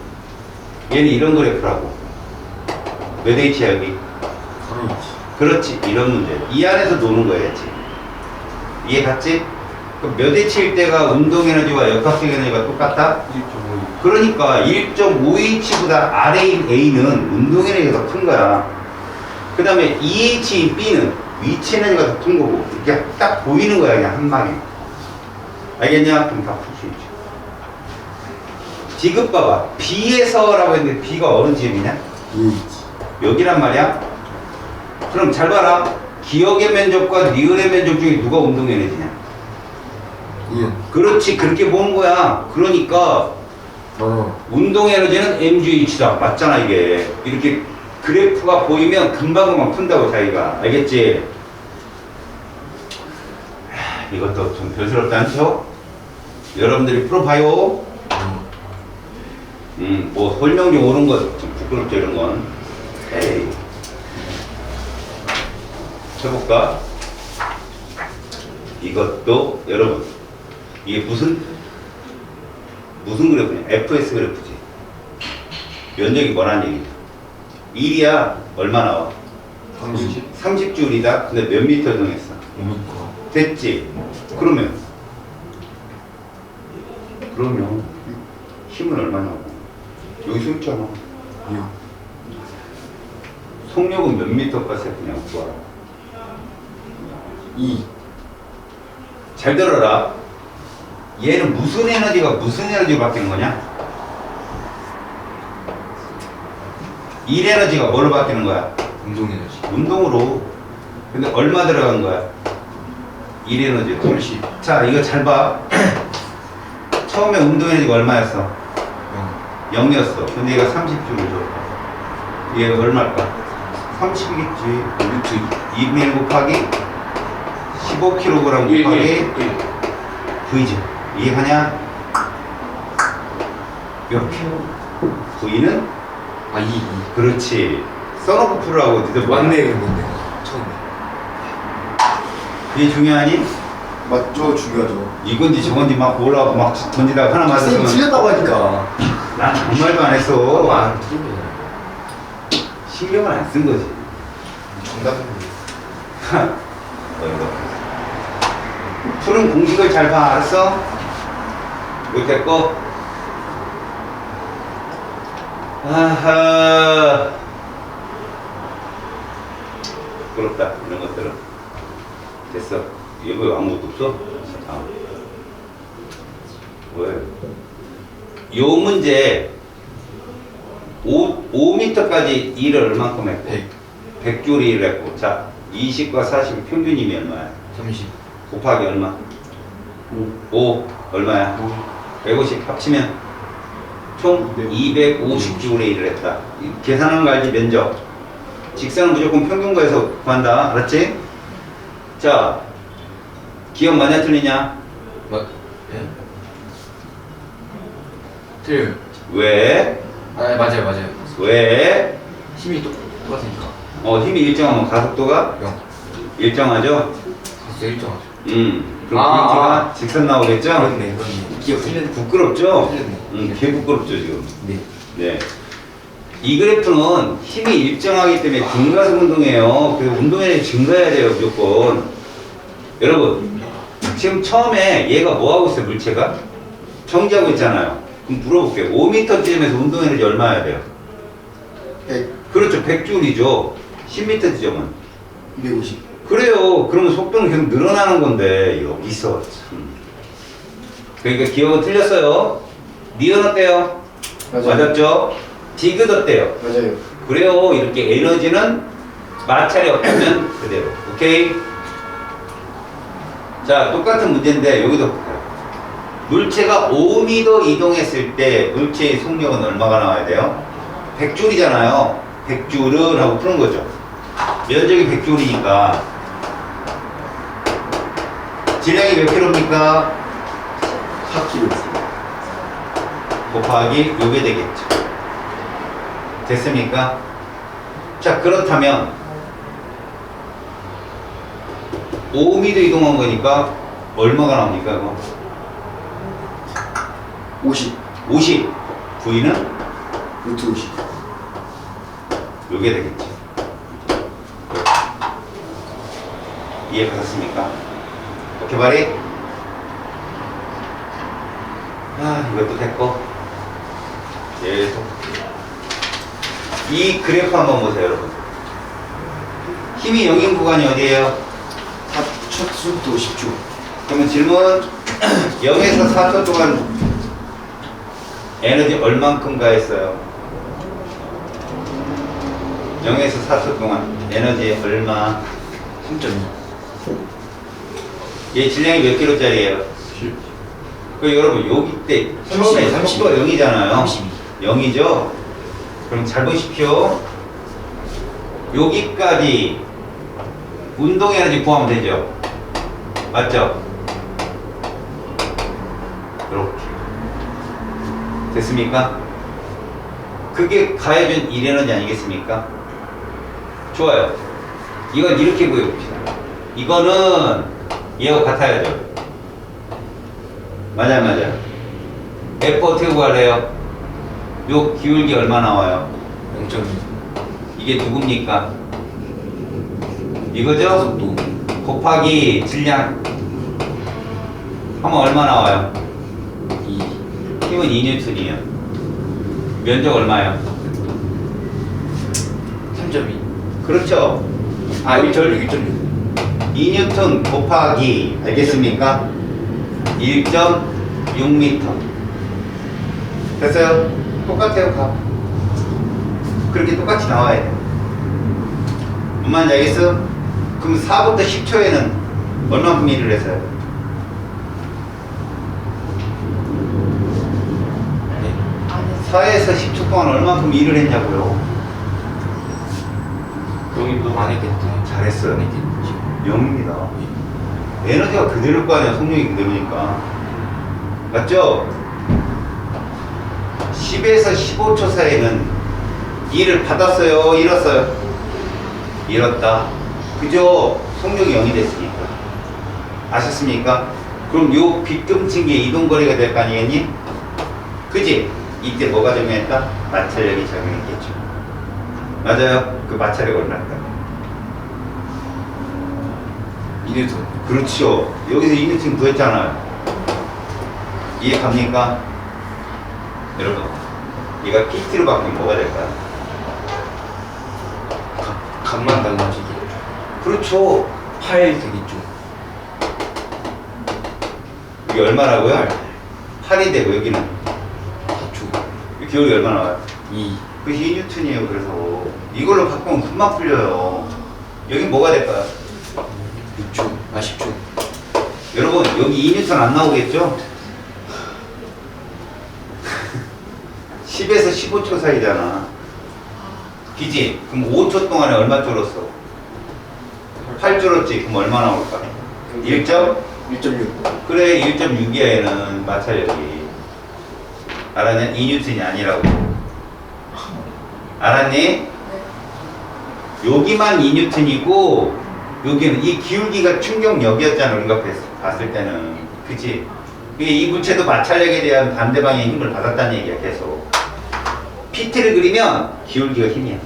얘는 이런 그래프라고. 몇 h야 여기? 그렇지, 이런 문제. 이 안에서 노는 거야지. 이해 갔지? 그럼 몇 h일 때가 운동 에너지와 역학적 에너지가 똑같다? 1.5. 그러니까 1.5h보다 아래인 A는 운동 에너지가 더 큰 거야. 그 다음에 2h인 B는 위치 에너지가 더 큰 거고. 이렇게 딱 보이는 거야, 그냥 한 방에. 알겠냐? 그럼 다 풀 수 있지. 지금 봐봐. B에서라고 했는데 B가 어느 지점이냐? 여기란 말이야. 그럼 잘 봐라. 기억의 면적과 리을의 면적 중에 누가 운동 에너지냐? 그렇지, 그렇게 보는 거야. 그러니까 운동 에너지는 mgh다. 맞잖아, 이게. 이렇게 그래프가 보이면 금방금방 푼다고, 자기가. 알겠지? 이것도 좀 별스럽지 않죠? 여러분들이 풀어봐요. 뭐 설명 중 오는 거 좀 부끄럽죠, 이런 건. 에이. 해볼까? 이것도 여러분, 이게 무슨 그래프냐? FS 그래프지. 면적이 뭐라는 얘기냐? 1이야 얼마 나와? 30줄이다. 근데 몇 미터 정했어? 5m. 됐지? 그러면 힘은 얼마 나오고? 여기 써 있잖아. 속력은 몇 미터까지 그냥 구하라. 2. 잘 들어라. 얘는 무슨 에너지가 무슨 에너지로 바뀌는 거냐? 일 에너지가 뭐로 바뀌는 거야? 운동 에너지. 운동으로. 근데 얼마 들어간 거야? 일 에너지로. 30. 자, 이거 잘 봐. 처음에 운동 에너지가 얼마였어? 0이었어. 근데 얘가 30줄을 줘. 얘가 얼마일까? 30이겠지. 2분의 1 곱하기 15kg 곱하기 V죠. 이해하냐? 이렇게. V는? 2. 그렇지. 써놓고 풀으라고. 니들 맞네, 근데. 처음에. 이게 중요하니? 맞죠, 중요하죠. 이건지 저건지 막 몰라고 막 던지다가 하나 선생님 맞았으면 틀렸다고 하니까. 난 아무 말도 안 했어. 안 틀리면 신경을 안 쓴 거지. 정답입니다. 이거. 푸는 공식을 잘 봐. 알았어? 이거 됐고. 아하. 부끄럽다. 이런 것들은. 됐어. 여기 아무것도 없어? 아. 왜? 요 문제 5m까지 일을 얼만큼 했고? 100줄이 일을 했고. 자, 20과 40 평균이면 얼마야? 30. 곱하기 얼마? 5 얼마야? 150 합치면 총 250줄의 일을 했다. 계산하는 거 알지? 면적. 직선은 무조건 평균가에서 구한다. 알았지? 자, 기억 맞냐 틀리냐? 예? 틀려요. 왜? 맞아요. 왜? 힘이 똑같으니까. 힘이 일정하면 가속도가 0. 일정하죠? 그래서 일정하죠. 그럼 아, 직선 나오겠죠? 그렇네. 기억 틀렸네. 부끄럽죠? 틀렸네. 개 부끄럽죠 지금. 네. 네. 이 그래프는 힘이 일정하기 때문에 등가속 운동이에요. 그래서 운동량이 증가해야 돼요 무조건. 여러분 지금 처음에 얘가 뭐 하고 있어요 물체가? 정지하고 있잖아요. 그럼 물어볼게요. 5m 지점에서 운동 에너지 얼마야 돼요? 100, 그렇죠. 100줄이죠. 10m 지점은. 250. 그래요. 그러면 속도는 계속 늘어나는 건데 여기서 참. 그러니까 기억은 틀렸어요. 니은 어때요? 맞아요. 맞았죠? 디귿 어때요? 맞아요. 그래요. 이렇게 에너지는 마찰이 없다면 그대로. 오케이? 자, 똑같은 문제인데 여기도 볼까요? 물체가 5m 이동했을 때 물체의 속력은 얼마가 나와야 돼요? 100줄이잖아요. 100줄은 하고 푸는 거죠. 면적이 100줄이니까 질량이 몇 킬로입니까? 4kg. 곱하기 요게 되겠죠. 됐습니까? 자, 그렇다면 5m 이동한 거니까 얼마가 나옵니까? 이거? 50. 50. V는 루트 50. 요게 되겠죠. 이해 가셨습니까? 오케이, 바리? 아, 이것도 됐고. 계속. 이 그래프 한번 보세요, 여러분. 힘이 0인 구간이 어디예요? 첫 수부터 10초. 그러면 질문 0에서 4초 동안 에너지 얼만큼 가했어요? 0에서 4초 동안 에너지 얼마? 3.2. 얘 질량이 몇 킬로짜리예요? 10. 그 여러분 여기 때 처음에 30, 30가 0이잖아요. 32. 0이죠? 그럼 잘 보십시오. 여기까지 운동 에너지 구하면 되죠? 맞죠? 이렇게 됐습니까? 그게 가해준 1에너지 아니겠습니까? 좋아요. 이건 이렇게 구해봅시다. 이거는 얘하고 같아야죠. 맞아요. F 어떻게 구할래요? 요 기울기 얼마 나와요? 0.2. 이게 누굽니까? 이거죠? 속도. 곱하기 질량 하면 얼마 나와요? 2. 힘은 2N이에요. 면적 얼마예요? 3.2. 그렇죠? 아, 1.6. 1.6. 2N 곱하기 알겠습니까? 1.6m 됐어요? 똑같아요. 값 그렇게 똑같이 나와야 돼. 뭔 말인지 알겠어? 그럼 4부터 10초에는 얼마큼 일을 했어요? 네. 안에서 4에서 10초 동안 얼마큼 일을 했냐고요? 여기도 안 했겠죠. 잘했어요. 안 했겠지. 0입니다. 에너지가 그대로일 거 아니야. 속력이 그대로니까. 맞죠? 10에서 15초 사이에는 일을 받았어요? 잃었어요? 잃었다. 그죠? 속력이 0이 됐으니까. 아셨습니까? 그럼 요 빗금친 게 이동거리가 될 거 아니겠니? 그지? 이때 뭐가 적용했다? 마찰력이 적용했겠죠. 맞아요. 그 마찰력 얼마일까? 2N. 그렇죠. 여기서 2m 구했잖아요. 이해 갑니까? 여러분, 얘가 PT로 바꾸면 뭐가 될까요? 값만 달라지게. 그렇죠. 8 되겠죠. 이게 얼마라고요? 8이 되고 여기는 4초. 기울기 얼마 나와요? 2. 그 2N이에요. 그래서 이걸로 바꾸면 금방 풀려요. 여긴 뭐가 될까요? 6초. 아, 10초. 여러분, 여기 2N 안 나오겠죠? 10에서 15초 사이잖아. 그지? 그럼 5초 동안에 얼마 줄었어? 8 줄었지? 그럼 얼마 나올까? 1점? 1.6. 그래, 1.6이야 얘는 마찰력이. 알았냐? 2N이 아니라고. 알았니? 네. 여기만 2N이고 여기는 이 기울기가 충격력이었잖아. 우리가 봤을 때는. 그치? 이 물체도 마찰력에 대한 반대 방향의 힘을 받았다는 얘기야, 계속. PT를 그리면 기울기가 힘이야.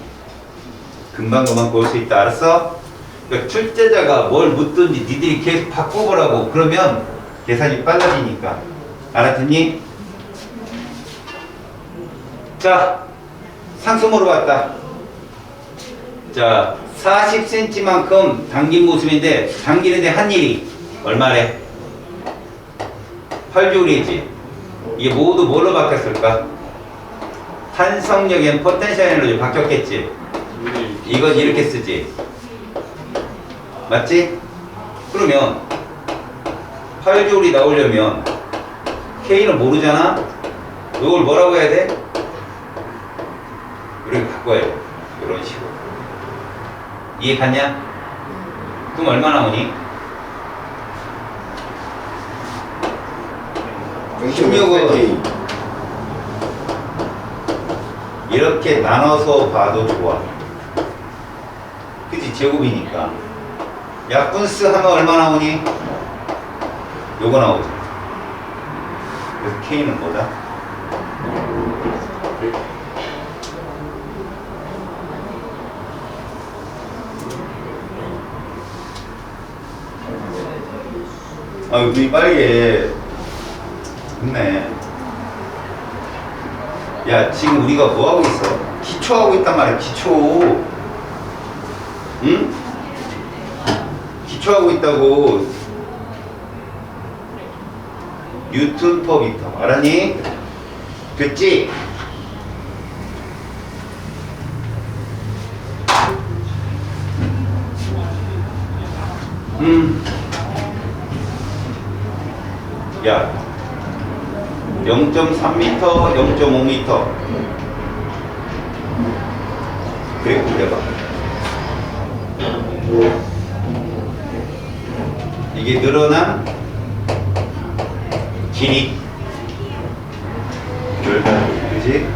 금방금방 볼 수 있다. 알았어? 그러니까 출제자가 뭘 묻든지 니들이 계속 바꿔보라고. 그러면 계산이 빨라지니까. 알았더니? 자, 상수모로 왔다. 자, 40cm만큼 당긴 모습인데, 당기는데 한 일이 얼마래? 8조울이지. 이게 모두 뭘로 바뀌었을까? 탄성력엔 포텐셜 에너지 바뀌었겠지. 이건 이렇게 쓰지. 맞지? 그러면 8조울이 나오려면 K는 모르잖아? 이걸 뭐라고 해야 돼? 이렇게 바꿔야 돼. 이런 식으로. 이해 갔냐? 그럼 얼마 나오니? 16은 이렇게 나눠서 봐도 좋아. 그치? 제곱이니까. 약분수 하면 얼마 나오니? 요거 나오지. 그래서 K는 뭐다? 아, 눈이 빨개. 좋네. 야, 지금 우리가 뭐 하고 있어? 기초하고 있단 말이야, 기초. 응? 기초하고 있다고. 뉴턴 퍼 미터. 알았니? 됐지? 야, 0.3m, 0.5m. 그래프 그려봐. 이게 늘어난 길이. 그지?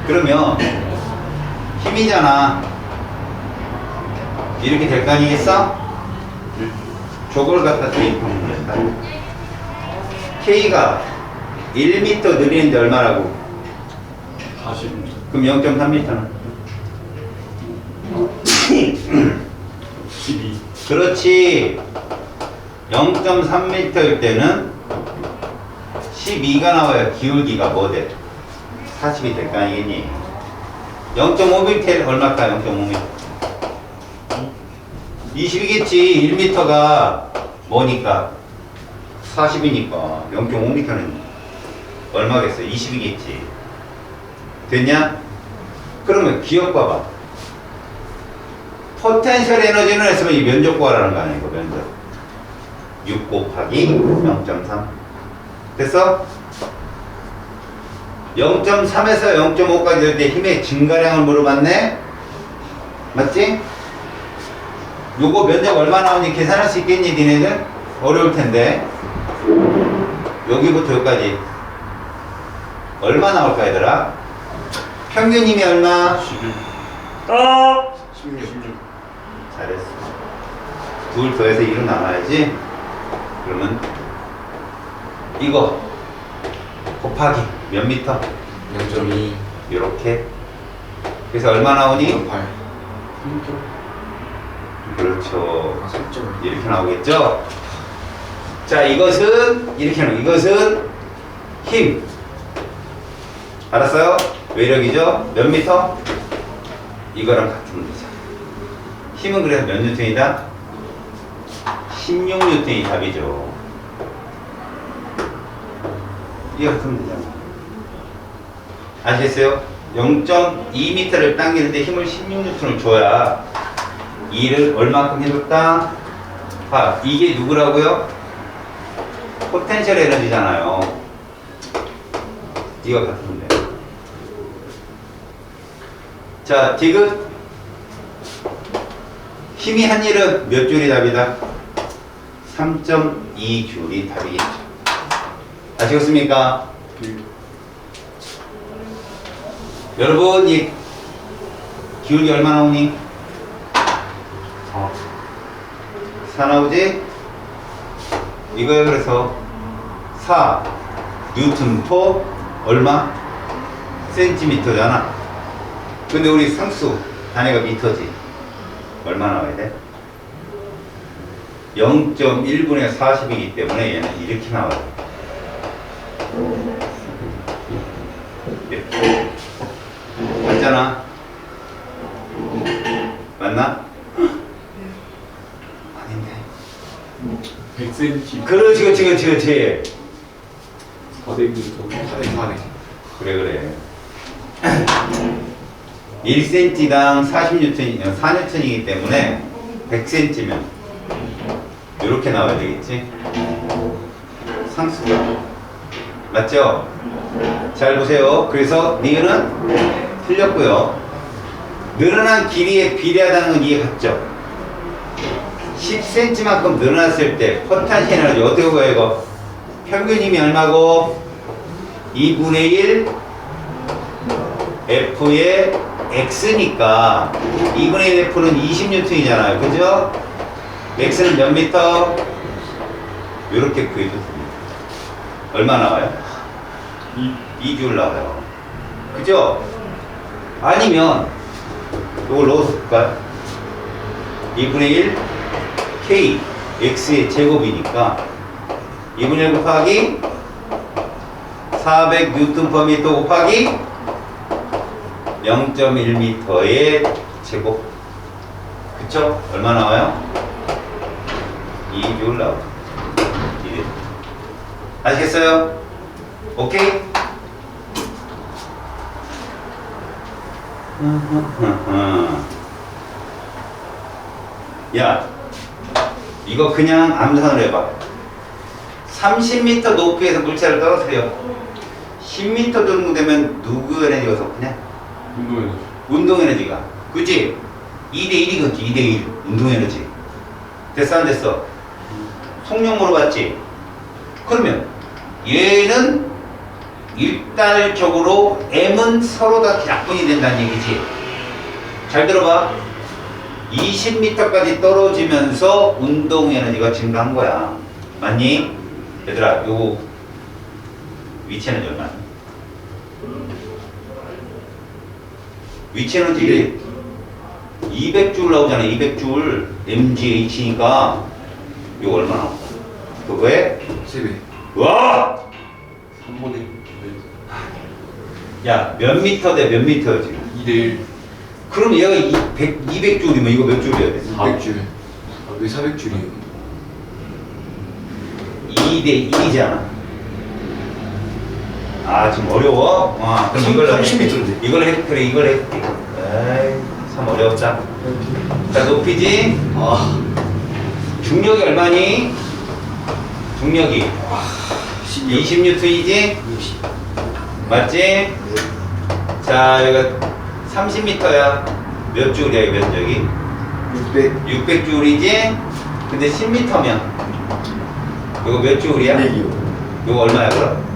그러면 힘이잖아. 이렇게 될 거 아니겠어? 저걸 갖다 대입하면 된다. K가 1m 느리는데 얼마라고? 40. 그럼 0.3m는? 12. 그렇지. 0.3m일 때는 12가 나와야 기울기가 뭐 돼? 40이 될 거 아니겠니? 0.5m 얼마일까? 0.5m 20이겠지. 1m가 뭐니까? 40이니까 0.5m는 얼마겠어? 20이겠지. 됐냐? 그러면 기억 봐봐. 포텐셜 에너지는 했으면 이 면적 구하라는 거 아니야, 이거 면적. 6 곱하기 0.3. 됐어? 0.3에서 0.5까지 될 때 힘의 증가량을 물어봤네? 맞지? 요거 면적 얼마 나오니 계산할 수 있겠니, 니네들? 어려울 텐데. 여기부터 여기까지. 얼마 나올까, 얘들아? 평균 힘이 얼마? 11. 16. 잘했어. 둘 더해서 1은 나와야지. 그러면 이거 곱하기 몇 미터? 0.2, 이렇게. 그래서 얼마 나오니? 0.8, 그렇죠. 3.1. 이렇게 나오겠죠? 자, 이것은 이렇게 나오고 이것은 힘. 알았어요? 외력이죠? 몇 미터? 이거랑 같은 거죠. 힘은 그래서 몇 뉴턴이다? 16뉴턴이 답이죠. 이거 같으면 되잖아. 아시겠어요? 0.2m를 당기는데 힘을 16뉴턴을 줘야 일을 얼마큼 해줬다? 아, 이게 누구라고요? 포텐셜 에너지잖아요. 이거 같으면 돼요. 자, 디귿. 힘이 한 일은 몇 줄이 답이다? 3.2줄이 답이겠죠. 아시겠습니까? 여러분, 이 기울기 얼마 나오니? 4 나오지? 이거야. 그래서 4 뉴턴 포 얼마? 센티미터잖아. 근데 우리 상수 단위가 미터지. 얼마 나와야 돼? 0.1분의 40이기 때문에 얘는 이렇게 나와요. 이렇게. 맞잖아? 맞나? 아닌데. 100cm. 그렇지. 400m. 400. 그래. 1cm당 40N, 4N이기 때문에 100cm면 이렇게 나와야 되겠지? 상수가. 맞죠? 잘 보세요. 그래서 니은은 틀렸고요. 늘어난 길이에 비례하다는 건 이해 갔죠? 10cm만큼 늘어났을 때 포탄시 에너지 어떻게 보여 이거? 평균 힘이 얼마고? 2분의 1 F의 X니까 2분의 1 F는 20N이잖아요. 그죠? X는 몇 미터? 이렇게 구해도 됩니다. 얼마 나와요? 2줄 나와요. 그죠? 아니면 이걸 넣어서 볼까요? 2분의 1 K X의 제곱이니까 2분의 1 곱하기 400 뉴턴 퍼 미터 곱하기 0.1m의 제곱. 그쵸? 얼마 나와요? 2줄 나오죠. 이래. 아시겠어요? 오케이? 야, 이거 그냥 암산을 해봐. 30m 높이에서 물체를 떨어뜨려. 10m 정도 되면 누구 에너지가 섞냐? 운동에서. 운동 에너지가. 그치? 2대1이겠지, 2대1. 운동 에너지. 됐어, 안 됐어? 속력 물어봤지? 그러면 얘는 일단적으로 M은 서로 다 약분이 된다는 얘기지. 잘 들어봐. 20m까지 떨어지면서 운동 에너지가 증가한 거야. 맞니? 얘들아, 요거 위치 에너지 얼마야? 위치 에너지 200줄 나오잖아. 200줄 mgh니까 이거 얼마 나올까? 그거에 3배. 와! 3분의 1. 야, 몇 미터 대 몇 미터야 지금? 2대1. 그럼 얘가 200줄이면 이거 몇 줄이어야 돼? 400줄. 왜 400줄이에요? 2대 1이잖아. 아, 지금 어려워? 그럼 이걸 30m 인데. 이걸 해, 그래, 이걸 해. 에이, 참 어려웠다. 자, 높이지? 중력이 얼마니? 중력이 20N이지? 맞지? 자, 여기가 30m야. 몇 줄이야, 이 면적이? 600줄이지? 근데 10m면 이거 몇 줄이야? 100이요. 이거 얼마야, 그럼?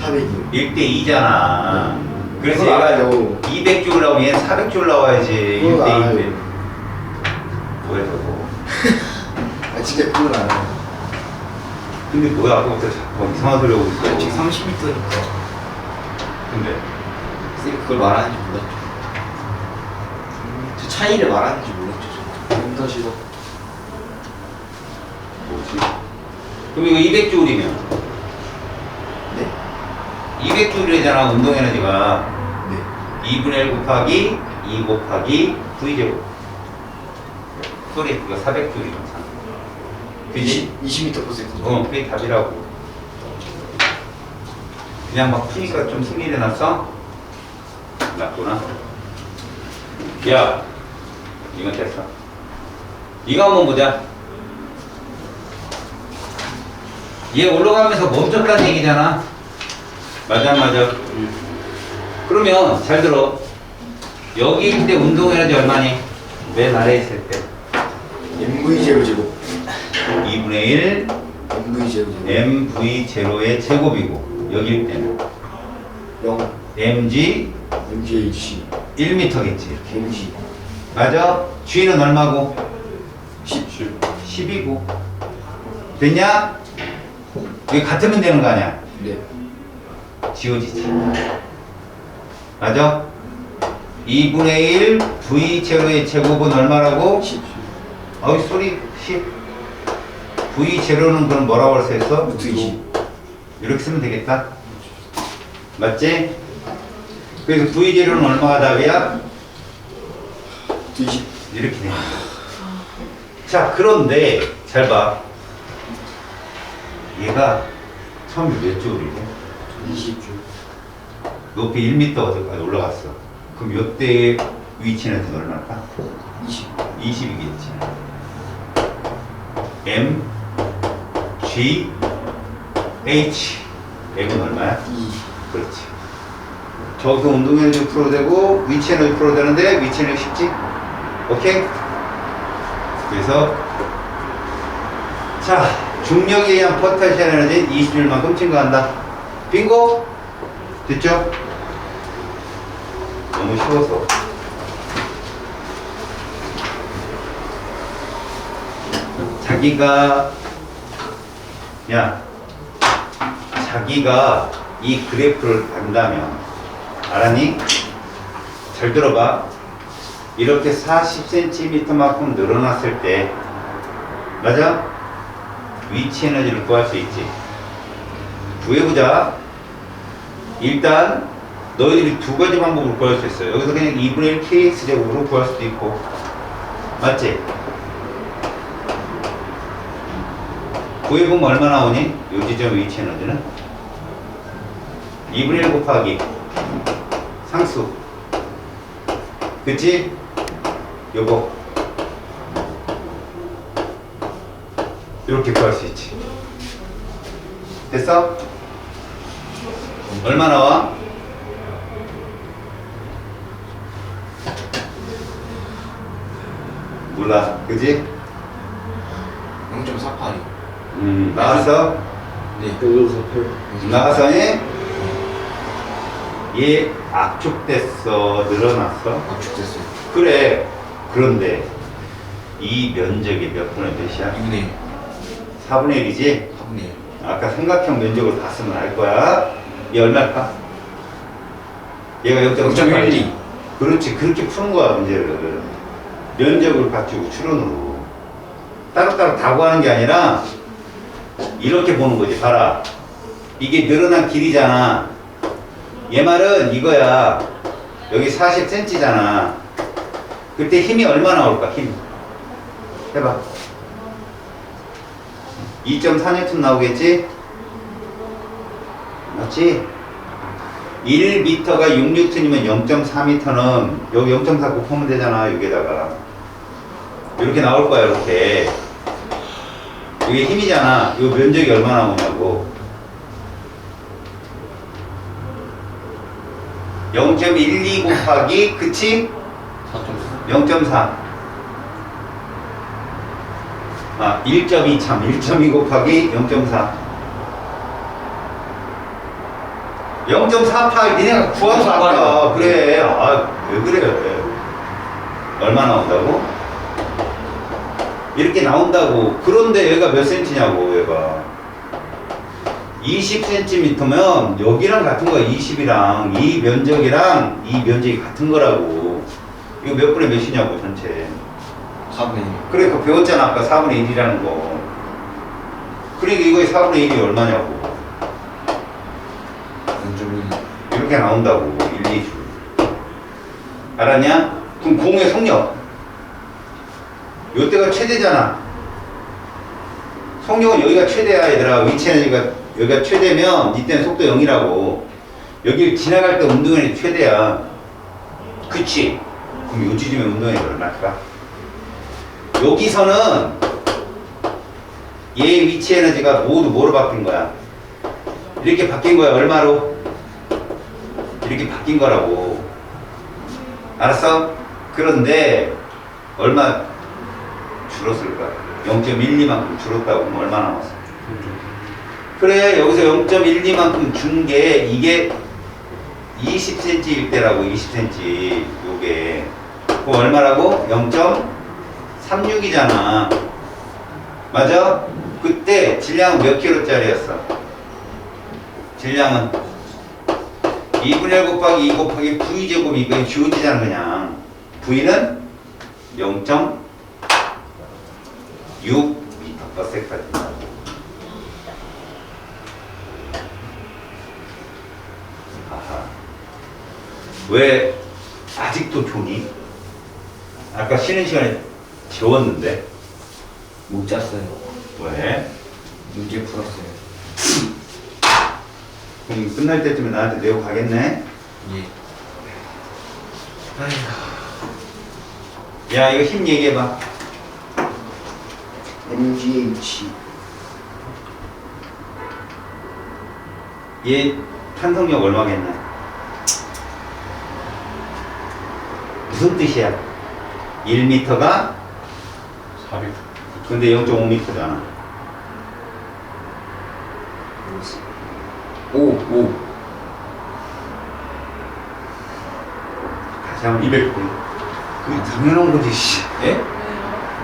400이요. 1대2잖아. 그래서 그건 얘가 알아요. 200줄 나오면 얘는 400줄 나와야지. 그건 1대2인데. 알아요. 뭐야, 저거. 아, 진짜 그건 알아요. 근데 뭐야, 아까부터 자꾸 이상한 소리 하고 있어. 지금 30m니까. 근데. 쌤이 그걸 말하는지 몰랐죠. 저 차이를 말하는지 몰랐죠. 다시다. 뭐지? 그럼 이거 200줄이면? 네? 200줄이잖아, 운동 에너지가. 네. 2분의 1 곱하기 2 곱하기 V제곱. 소리, 이거 400줄이면. 그지? 20m per 세컨드. 그게 답이라고. 그냥 막 푸니까 좀 승리를 났어? 났구나. 야, 이건 됐어. 이거 한번 보자. 얘 올라가면서 멈췄다는 얘기잖아. 맞아, 안 맞아? 그러면 잘 들어. 여기일 때 운동 에너지 얼마니? 맨 아래에 있을 때. MV 제로 제곱. 2분의 1 MV 제로 제곱. MV0의 제곱이고, 여기일 때는 0. mg MGH. 1m겠지. MG. 맞아? g는 얼마고? 10. 10. 12고. 됐냐? 이게 같으면 되는 거 아니야? 네. 지워지지. 맞아? 2분의 1 v 제로의 제곱은 얼마라고? 10. 어이 소리 10. v 제로는 그럼 뭐라고 할 수 있어? 루트 20. 이렇게 쓰면 되겠다. 맞지? 그래서 v 제로는 얼마가 답이야? 루트 20. 이렇게 돼. 자, 그런데 잘 봐. 얘가 처음에 몇 조울이래? 20줄. 높이 1m까지 올라갔어. 그럼 이때 위치는 얼마일까? 20. 20이겠지. M, G, H. M은 얼마야? 2. 그렇지. 저기서 운동에너지 풀어도 되고 위치 에너지 풀어도 되는데 위치 에너지 쉽지? 오케이? 그래서 자, 중력에 의한 포텐셜 에너지 20줄만큼 증가한다. 빙고? 됐죠? 너무 쉬워서. 자기가 이 그래프를 안다면, 알았니? 잘 들어봐. 이렇게 40cm만큼 늘어났을 때, 맞아? 위치 에너지를 구할 수 있지. 구해보자. 일단 너희들이 두 가지 방법으로 구할 수 있어요. 여기서 그냥 2분의 1 kx제곱으로 구할 수도 있고, 맞지? 구해보면 얼마 나오니? 요 지점 위치 에너지는 2분의 1 곱하기 상수, 그치? 요거 이렇게 구할 수 있지. 됐어? 얼마 나와? 몰라, 그지? 0.48이요. 나왔어? 네. 여기서 8. 나와서 얘 압축됐어, 늘어났어? 압축됐어요. 그래. 그런데 이 면적이 몇 분의 몇이야? 2분의 1. 4분의 1이지? 4분의 1. 아까 삼각형 면적을 다 쓰면 알 거야. 얘 얼마일까? 얘가 0.12. 그렇지. 그렇게 푸는 거야, 문제를. 면적을 가지고 추론으로. 따로따로 다 구하는 게 아니라 이렇게 보는 거지. 봐라. 이게 늘어난 길이잖아. 얘 말은 이거야. 여기 40cm잖아. 그때 힘이 얼마 나올까? 힘. 해봐. 2.4N 나오겠지? 맞지? 1m가 6N이면 0.4m는 여기 0.4 곱하면 되잖아. 여기에다가 이렇게 나올 거야. 이렇게 이게 힘이잖아. 이 면적이 얼마 나오냐고. 0.12 곱하기 그치? 4.4. 0.4. 아, 1.2 참. 1.2 곱하기 0.4. 0.48 니네가 구하는 거 아까. 그래. 아, 왜 그래. 얼마 나온다고? 이렇게 나온다고. 그런데 얘가 몇 센치냐고, 얘가. 20cm면 여기랑 같은 거야. 20이랑 이 면적이랑 이 면적이 같은 거라고. 이거 몇 분의 몇이냐고, 전체. 4분의 1. 그러니까 배웠잖아. 아까 4분의 1이라는 거. 그러니까 이거의 4분의 1이 얼마냐고. 0.1. 이렇게 나온다고. 1, 2줄. 알았냐? 그럼 공의 속력. 요때가 최대잖아. 속력은 여기가 최대야, 얘들아. 위치 에너지가 여기가 최대면 이때는 속도 0이라고. 여기 지나갈 때 운동에너지 최대야. 그치? 그럼 요 지점의 운동에너지 얼마일까? 여기서는 얘 위치 에너지가 모두 뭐로 바뀐 거야? 이렇게 바뀐 거야. 얼마로? 이렇게 바뀐 거라고. 알았어? 그런데 얼마 줄었을까? 0.12만큼 줄었다고 하면 얼마 남았어? 그래, 여기서 0.12만큼 준 게 이게 20cm일 때라고. 20cm 요게 그럼 얼마라고? 0.36이잖아. 맞아? 그때 질량은 몇 킬로짜리였어? 질량은 2분의 1 곱하기 2 곱하기 V제곱이니까 이거 지워지잖아 그냥. V는 0.6m/s까지. 아하. 왜 아직도 조니? 아까 쉬는 시간에 재웠는데. 못 잤어요. 왜? 문제 풀었어요. 그럼 끝날 때쯤에 나한테 내고 가겠네? 예. 야, 이거 힘 얘기해봐. MGH. 얘 탄성력 얼마겠냐? 무슨 뜻이야? 1m가 400. 근데 0.5m잖아. 5. 다시 한번 200. 그게 당연한 거지, 씨. 예?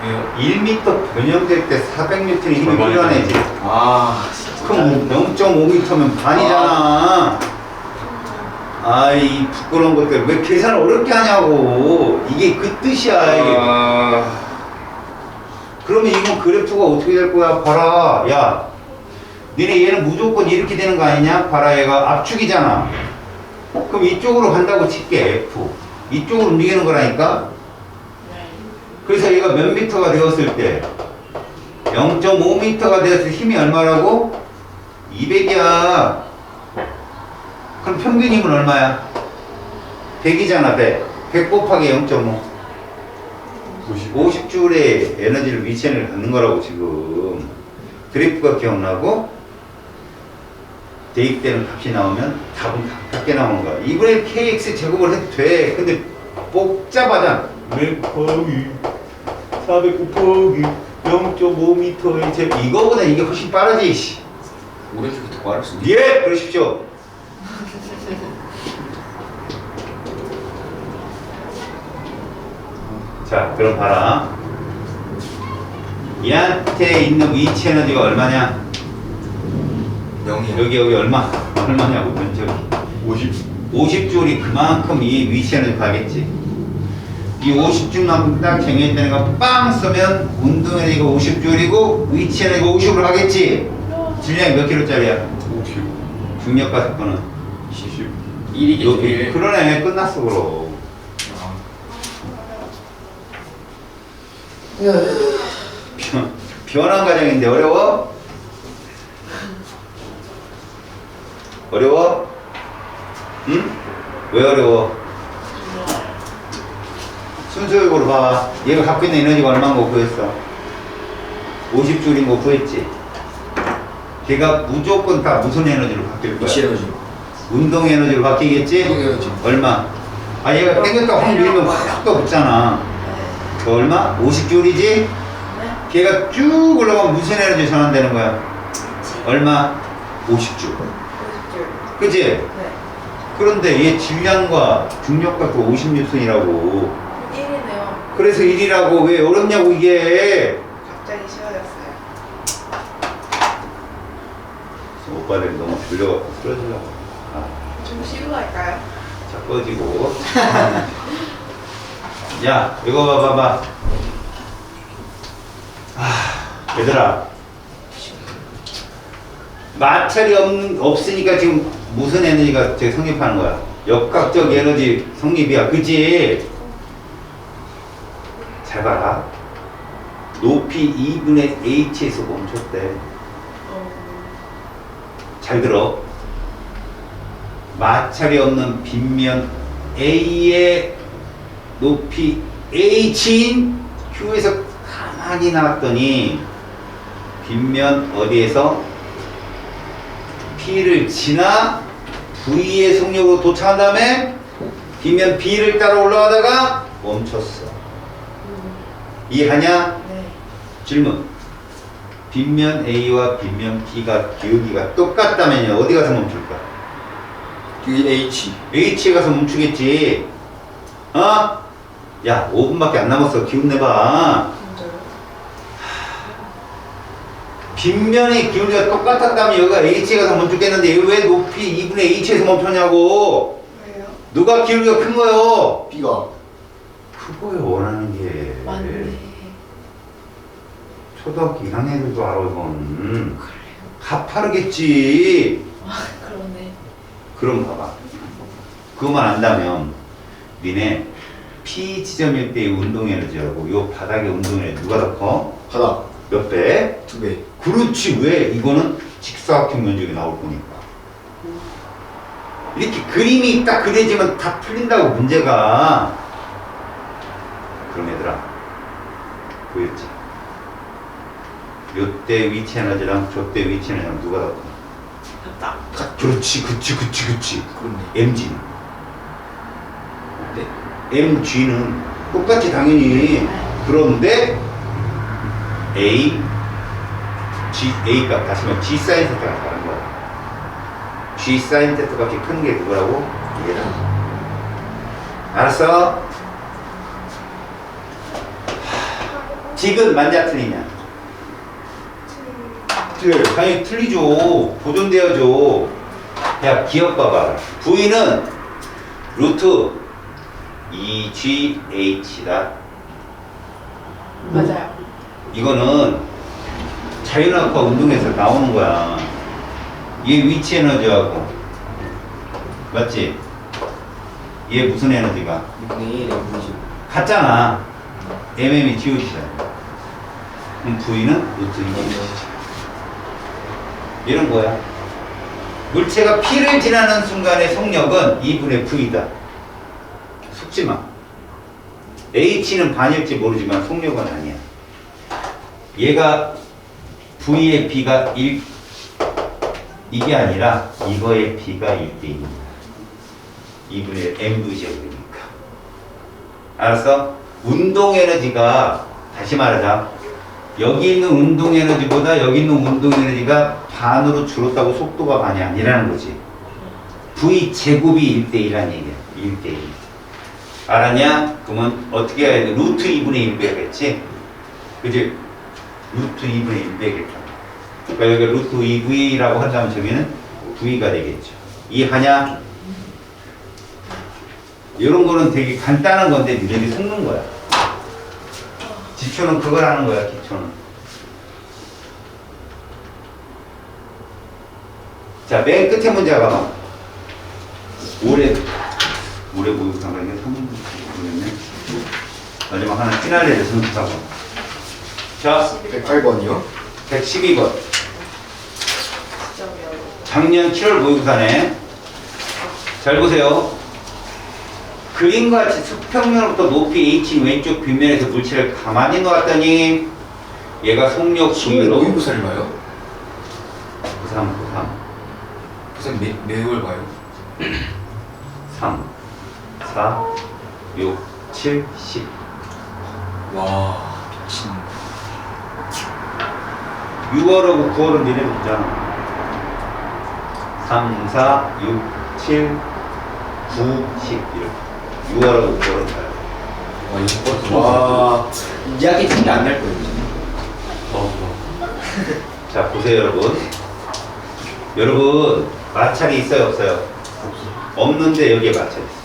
왜요? 1m 변형될 때 400N의 힘이 얼마나 필요하네지. 아, 그럼 0.5m면 반이잖아. 아이, 부끄러운 것들. 왜 계산을 어렵게 하냐고. 이게 그 뜻이야, 이게. 그러면 이건 그래프가 어떻게 될 거야? 봐라. 야, 니네 얘는 무조건 이렇게 되는 거 아니냐? 봐라, 얘가 압축이잖아. 그럼 이쪽으로 간다고 칠게, F. 이쪽으로 움직이는 거라니까? 네. 그래서 얘가 몇 미터가 되었을 때 0.5m가 되었을 때 힘이 얼마라고? 200이야. 그럼 평균 힘은 얼마야? 100이잖아, 100. 100 곱하기 0.5. 50. 50줄의 에너지를 위치에를 갖는 거라고 지금. 그래프가 기억나고 대입되는 값이 나오면 답은 가깝게 나오는 거야. 2분의 kx 제곱을 해도 돼. 근데 복잡하잖아. 1 곱하기 400 곱하기 0.5m의 제곱. 이거보다 이게 훨씬 빠르지. 씨. 오른쪽이 더 빠를 수도 있어. 예, 그러십시오. 자, 그럼 봐라. 얘한테 있는 위치 에너지가 얼마냐? 0이요. 여기 얼마냐고 저기 50. 50줄이 그만큼 이 위치 에너지 가겠지. 이 50줄만큼 딱 정해진 애가 빵 쓰면 운동 에너지가 50줄이고 위치 에너지가 50으로 가겠지. 질량이 몇 킬로짜리야? 50. 중력 가속도는 10. 1이겠죠. 그러네. 끝났어 그럼. 변환 과정인데 어려워? 어려워? 응? 왜 어려워? 순서적으로 봐봐. 얘가 갖고 있는 에너지가 얼마인 거 구했어? 50줄인 거 구했지? 걔가 무조건 다 무슨 에너지로 바뀔 거야? 위치 에너지. 운동 에너지로 바뀌겠지? 운동 에너지. 얼마? 아 얘가 땡겼다 확 밀면 확 붙잖아. 그 얼마? 50줄이지? 네. 걔가 쭉 올라가면 무슨 에너지 전환되는 거야? 얼마? 50줄. 50줄. 그치? 네. 그런데 얘 질량과 중력과 또 50N이라고. 1이네요. 그래서 1이라고. 왜 어렵냐고 이게. 갑자기 쉬워졌어요. 오빠들이 너무 졸려갖고 쓰러지려고. 아, 좀 쉬운 거 할까요? 자 꺼지고. 야 이거 봐봐. 아 얘들아. 마찰이 없으니까 지금 무슨 에너지가 저기 성립하는 거야? 역학적 에너지 성립이야. 그치? 잘 봐라. 높이 2분의 h에서 멈췄대. 잘 들어. 마찰이 없는 빗면 A의 높이 H인 Q에서 가만히 나왔더니 빗면 어디에서 P를 지나 V의 속력으로 도착한 다음에 빗면 B를 따라 올라가다가 멈췄어. 이해하냐? 네. 질문. 빗면 A와 빗면 B가 기울기가 똑같다면요 어디 가서 멈출까? 여기 H. H에 가서 멈추겠지. 어? 야 5분밖에 안 남았어. 기운 내봐. 진짜요? 빗면의 기울기가 똑같았다면 여기가 h가 더 멈췄겠는데 여기 왜 높이 2분의 h에서 멈췄냐고. 왜요? 누가 기울기가 큰 거요? B가 그거요 원하는 게. 맞네. 초등학교 1학년들도 알아 이건. 가파르겠지. 아, 그러네. 그럼 봐봐. 그것만 안다면 니네 P 지점일 때의 운동 에너지하고 요 바닥의 운동 에너지 누가 더 커? 바닥 몇 배? 2배. 그렇지. 왜? 이거는 직사각형 면적이 나올 거니까. 이렇게 그림이 딱 그려지면 다 풀린다고 문제가. 그럼 얘들아 보였지? 요때 위치 에너지랑 저때 위치 에너지랑 누가 더 커? 맞다. 그렇지. 그렇네. MG는 MG는 똑같이 당연히. 그런데 A 값 다시 말해 G 사인 세타가 다른 거야. G 사인 세타 값이 큰 게 그거라고? 얘다. 알았어? 지금 만자 틀리냐? 당연히 틀리죠. 보존되어줘. 야 기억 봐봐. V는 루트 2GH다. 맞아요. 이거는 자유낙하 운동에서 나오는 거야. 얘 위치 에너지하고 맞지? 얘 무슨 에너지가? 6분의 1에 90. 같잖아. mm이 GOC잖아. 그럼 V는 루트 2GH. 이런 거야. 물체가 P를 지나는 순간의 속력은 2분의 V다. 속지 마. H는 반일지 모르지만 속력은 아니야. 얘가 V의 B가 1, 이게 아니라 이거의 B가 1대1입니다. 2분의 MV제곱이니까. 알았어? 운동 에너지가, 다시 말하자. 여기 있는 운동 에너지보다 여기 있는 운동 에너지가 반으로 줄었다고 속도가 반이 아니라는 거지. V 제곱이 1대1이라는 얘기야. 1대1. 알았냐? 그러면 어떻게 해야 돼? 루트 2분의 1배겠지? 그지? 루트 2분의 1배겠다. 그러니까 여기 루트 2V라고 한다면 저기는 V가 되겠죠. 이해하냐? 이런 거는 되게 간단한 건데 니네들이 속는 거야. 기초는 그걸 하는 거야, 기초는. 자, 맨 끝에 문제 가봐. 올해 목욕탕가 이게 3분 모르겠네. 마지막 하나 피날레를 선택하고. 자, 108번이요? 112번. 지점이요. 작년 7월 모의고사네. 잘 보세요. 그림과 같이 수평면으로부터 높이 H 왼쪽 빗면에서 물체를 가만히 놓았더니 얘가 속력 수능 V로 모의고사를 봐요? 93. 부산 매월 봐요? 3, 4, 6, 7, 10. 와 미친. 6월하고 9월은 니네 붙잖아. 3, 4, 6, 7, 9, 10 이렇게. 6월하고 9월은 가요. 와 이거 와 이야기 진짜 안 날 거예요. 자 보세요 여러분. 여러분 마찰이 있어요 없어요? 없는데 여기에 마찰이 있어요.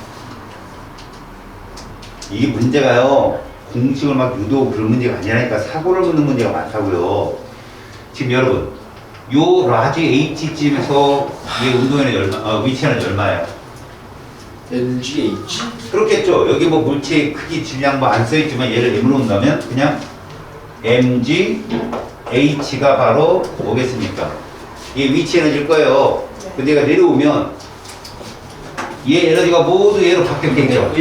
이게 문제가요 공식을 막 유도하고 그런 문제가 아니라니까 사고를 묻는 문제가 많다고요. 지금 여러분 요 라지 H쯤에서 이 운동에는 위치는 얼마예요? NGH 그렇겠죠. 여기 뭐 물체의 크기 질량 뭐 안 써있지만 얘를 M으로 온다면 그냥 MG H가 바로 뭐겠습니까? 이게 위치 에너지일 거예요. 근데 얘가 내려오면 얘 에너지가 모두 얘로 바뀌었겠죠.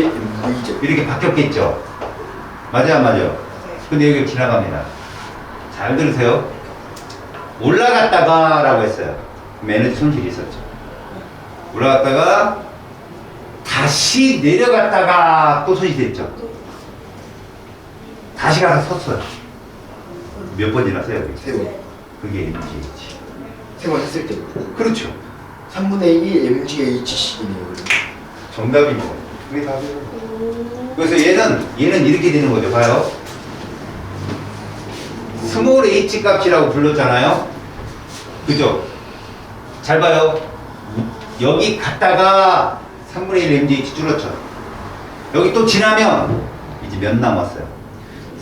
이렇게 바뀌었겠죠. 맞아 안 맞아? 근데 여기 지나갑니다. 잘 들으세요. 올라갔다가 라고 했어요. 그럼 에너지 손실이 있었죠. 올라갔다가 다시 내려갔다가 또 손실됐죠. 다시 가서 섰어요. 몇 번 지났어요 여기? 3번 그게 MGH. 3번 했을 때 그렇죠. 3분의 2 MGHC이네요. 정답입니다. 그게 답이에요. 그래서 얘는 이렇게 되는 거죠. 봐요. 스몰 h 값이라고 불렀잖아요. 그죠? 잘 봐요. 여기 갔다가 3분의 1 mgh 줄었죠. 여기 또 지나면 이제 몇 남았어요?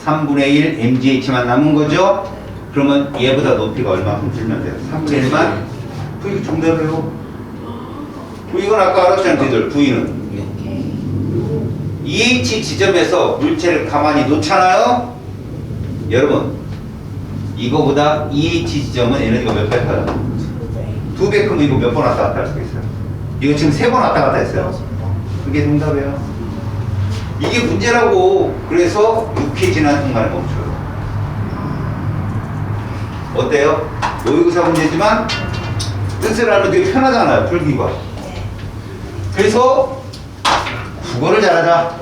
3분의 1 mgh만 남은 거죠? 그러면 얘보다 높이가 얼마큼 줄면 돼요? 3분의 1만? 이거 정답이에요. 이건 아까 알았잖아요, 니들. V는. EH 지점에서 물체를 가만히 놓잖아요? 여러분, 이거보다 EH 지점은 에너지가 몇 배 커요? 2배 크면 이거 몇 번 왔다 갔다 할 수 있어요? 이거 지금 3번 왔다 갔다 했어요. 그게 정답이에요. 이게 문제라고. 그래서 6회 지난 순간에 멈춰요. 어때요? 모의고사 문제지만 뜻을 알면 되게 편하잖아요, 풀기가. 그래서 국어를 잘하자.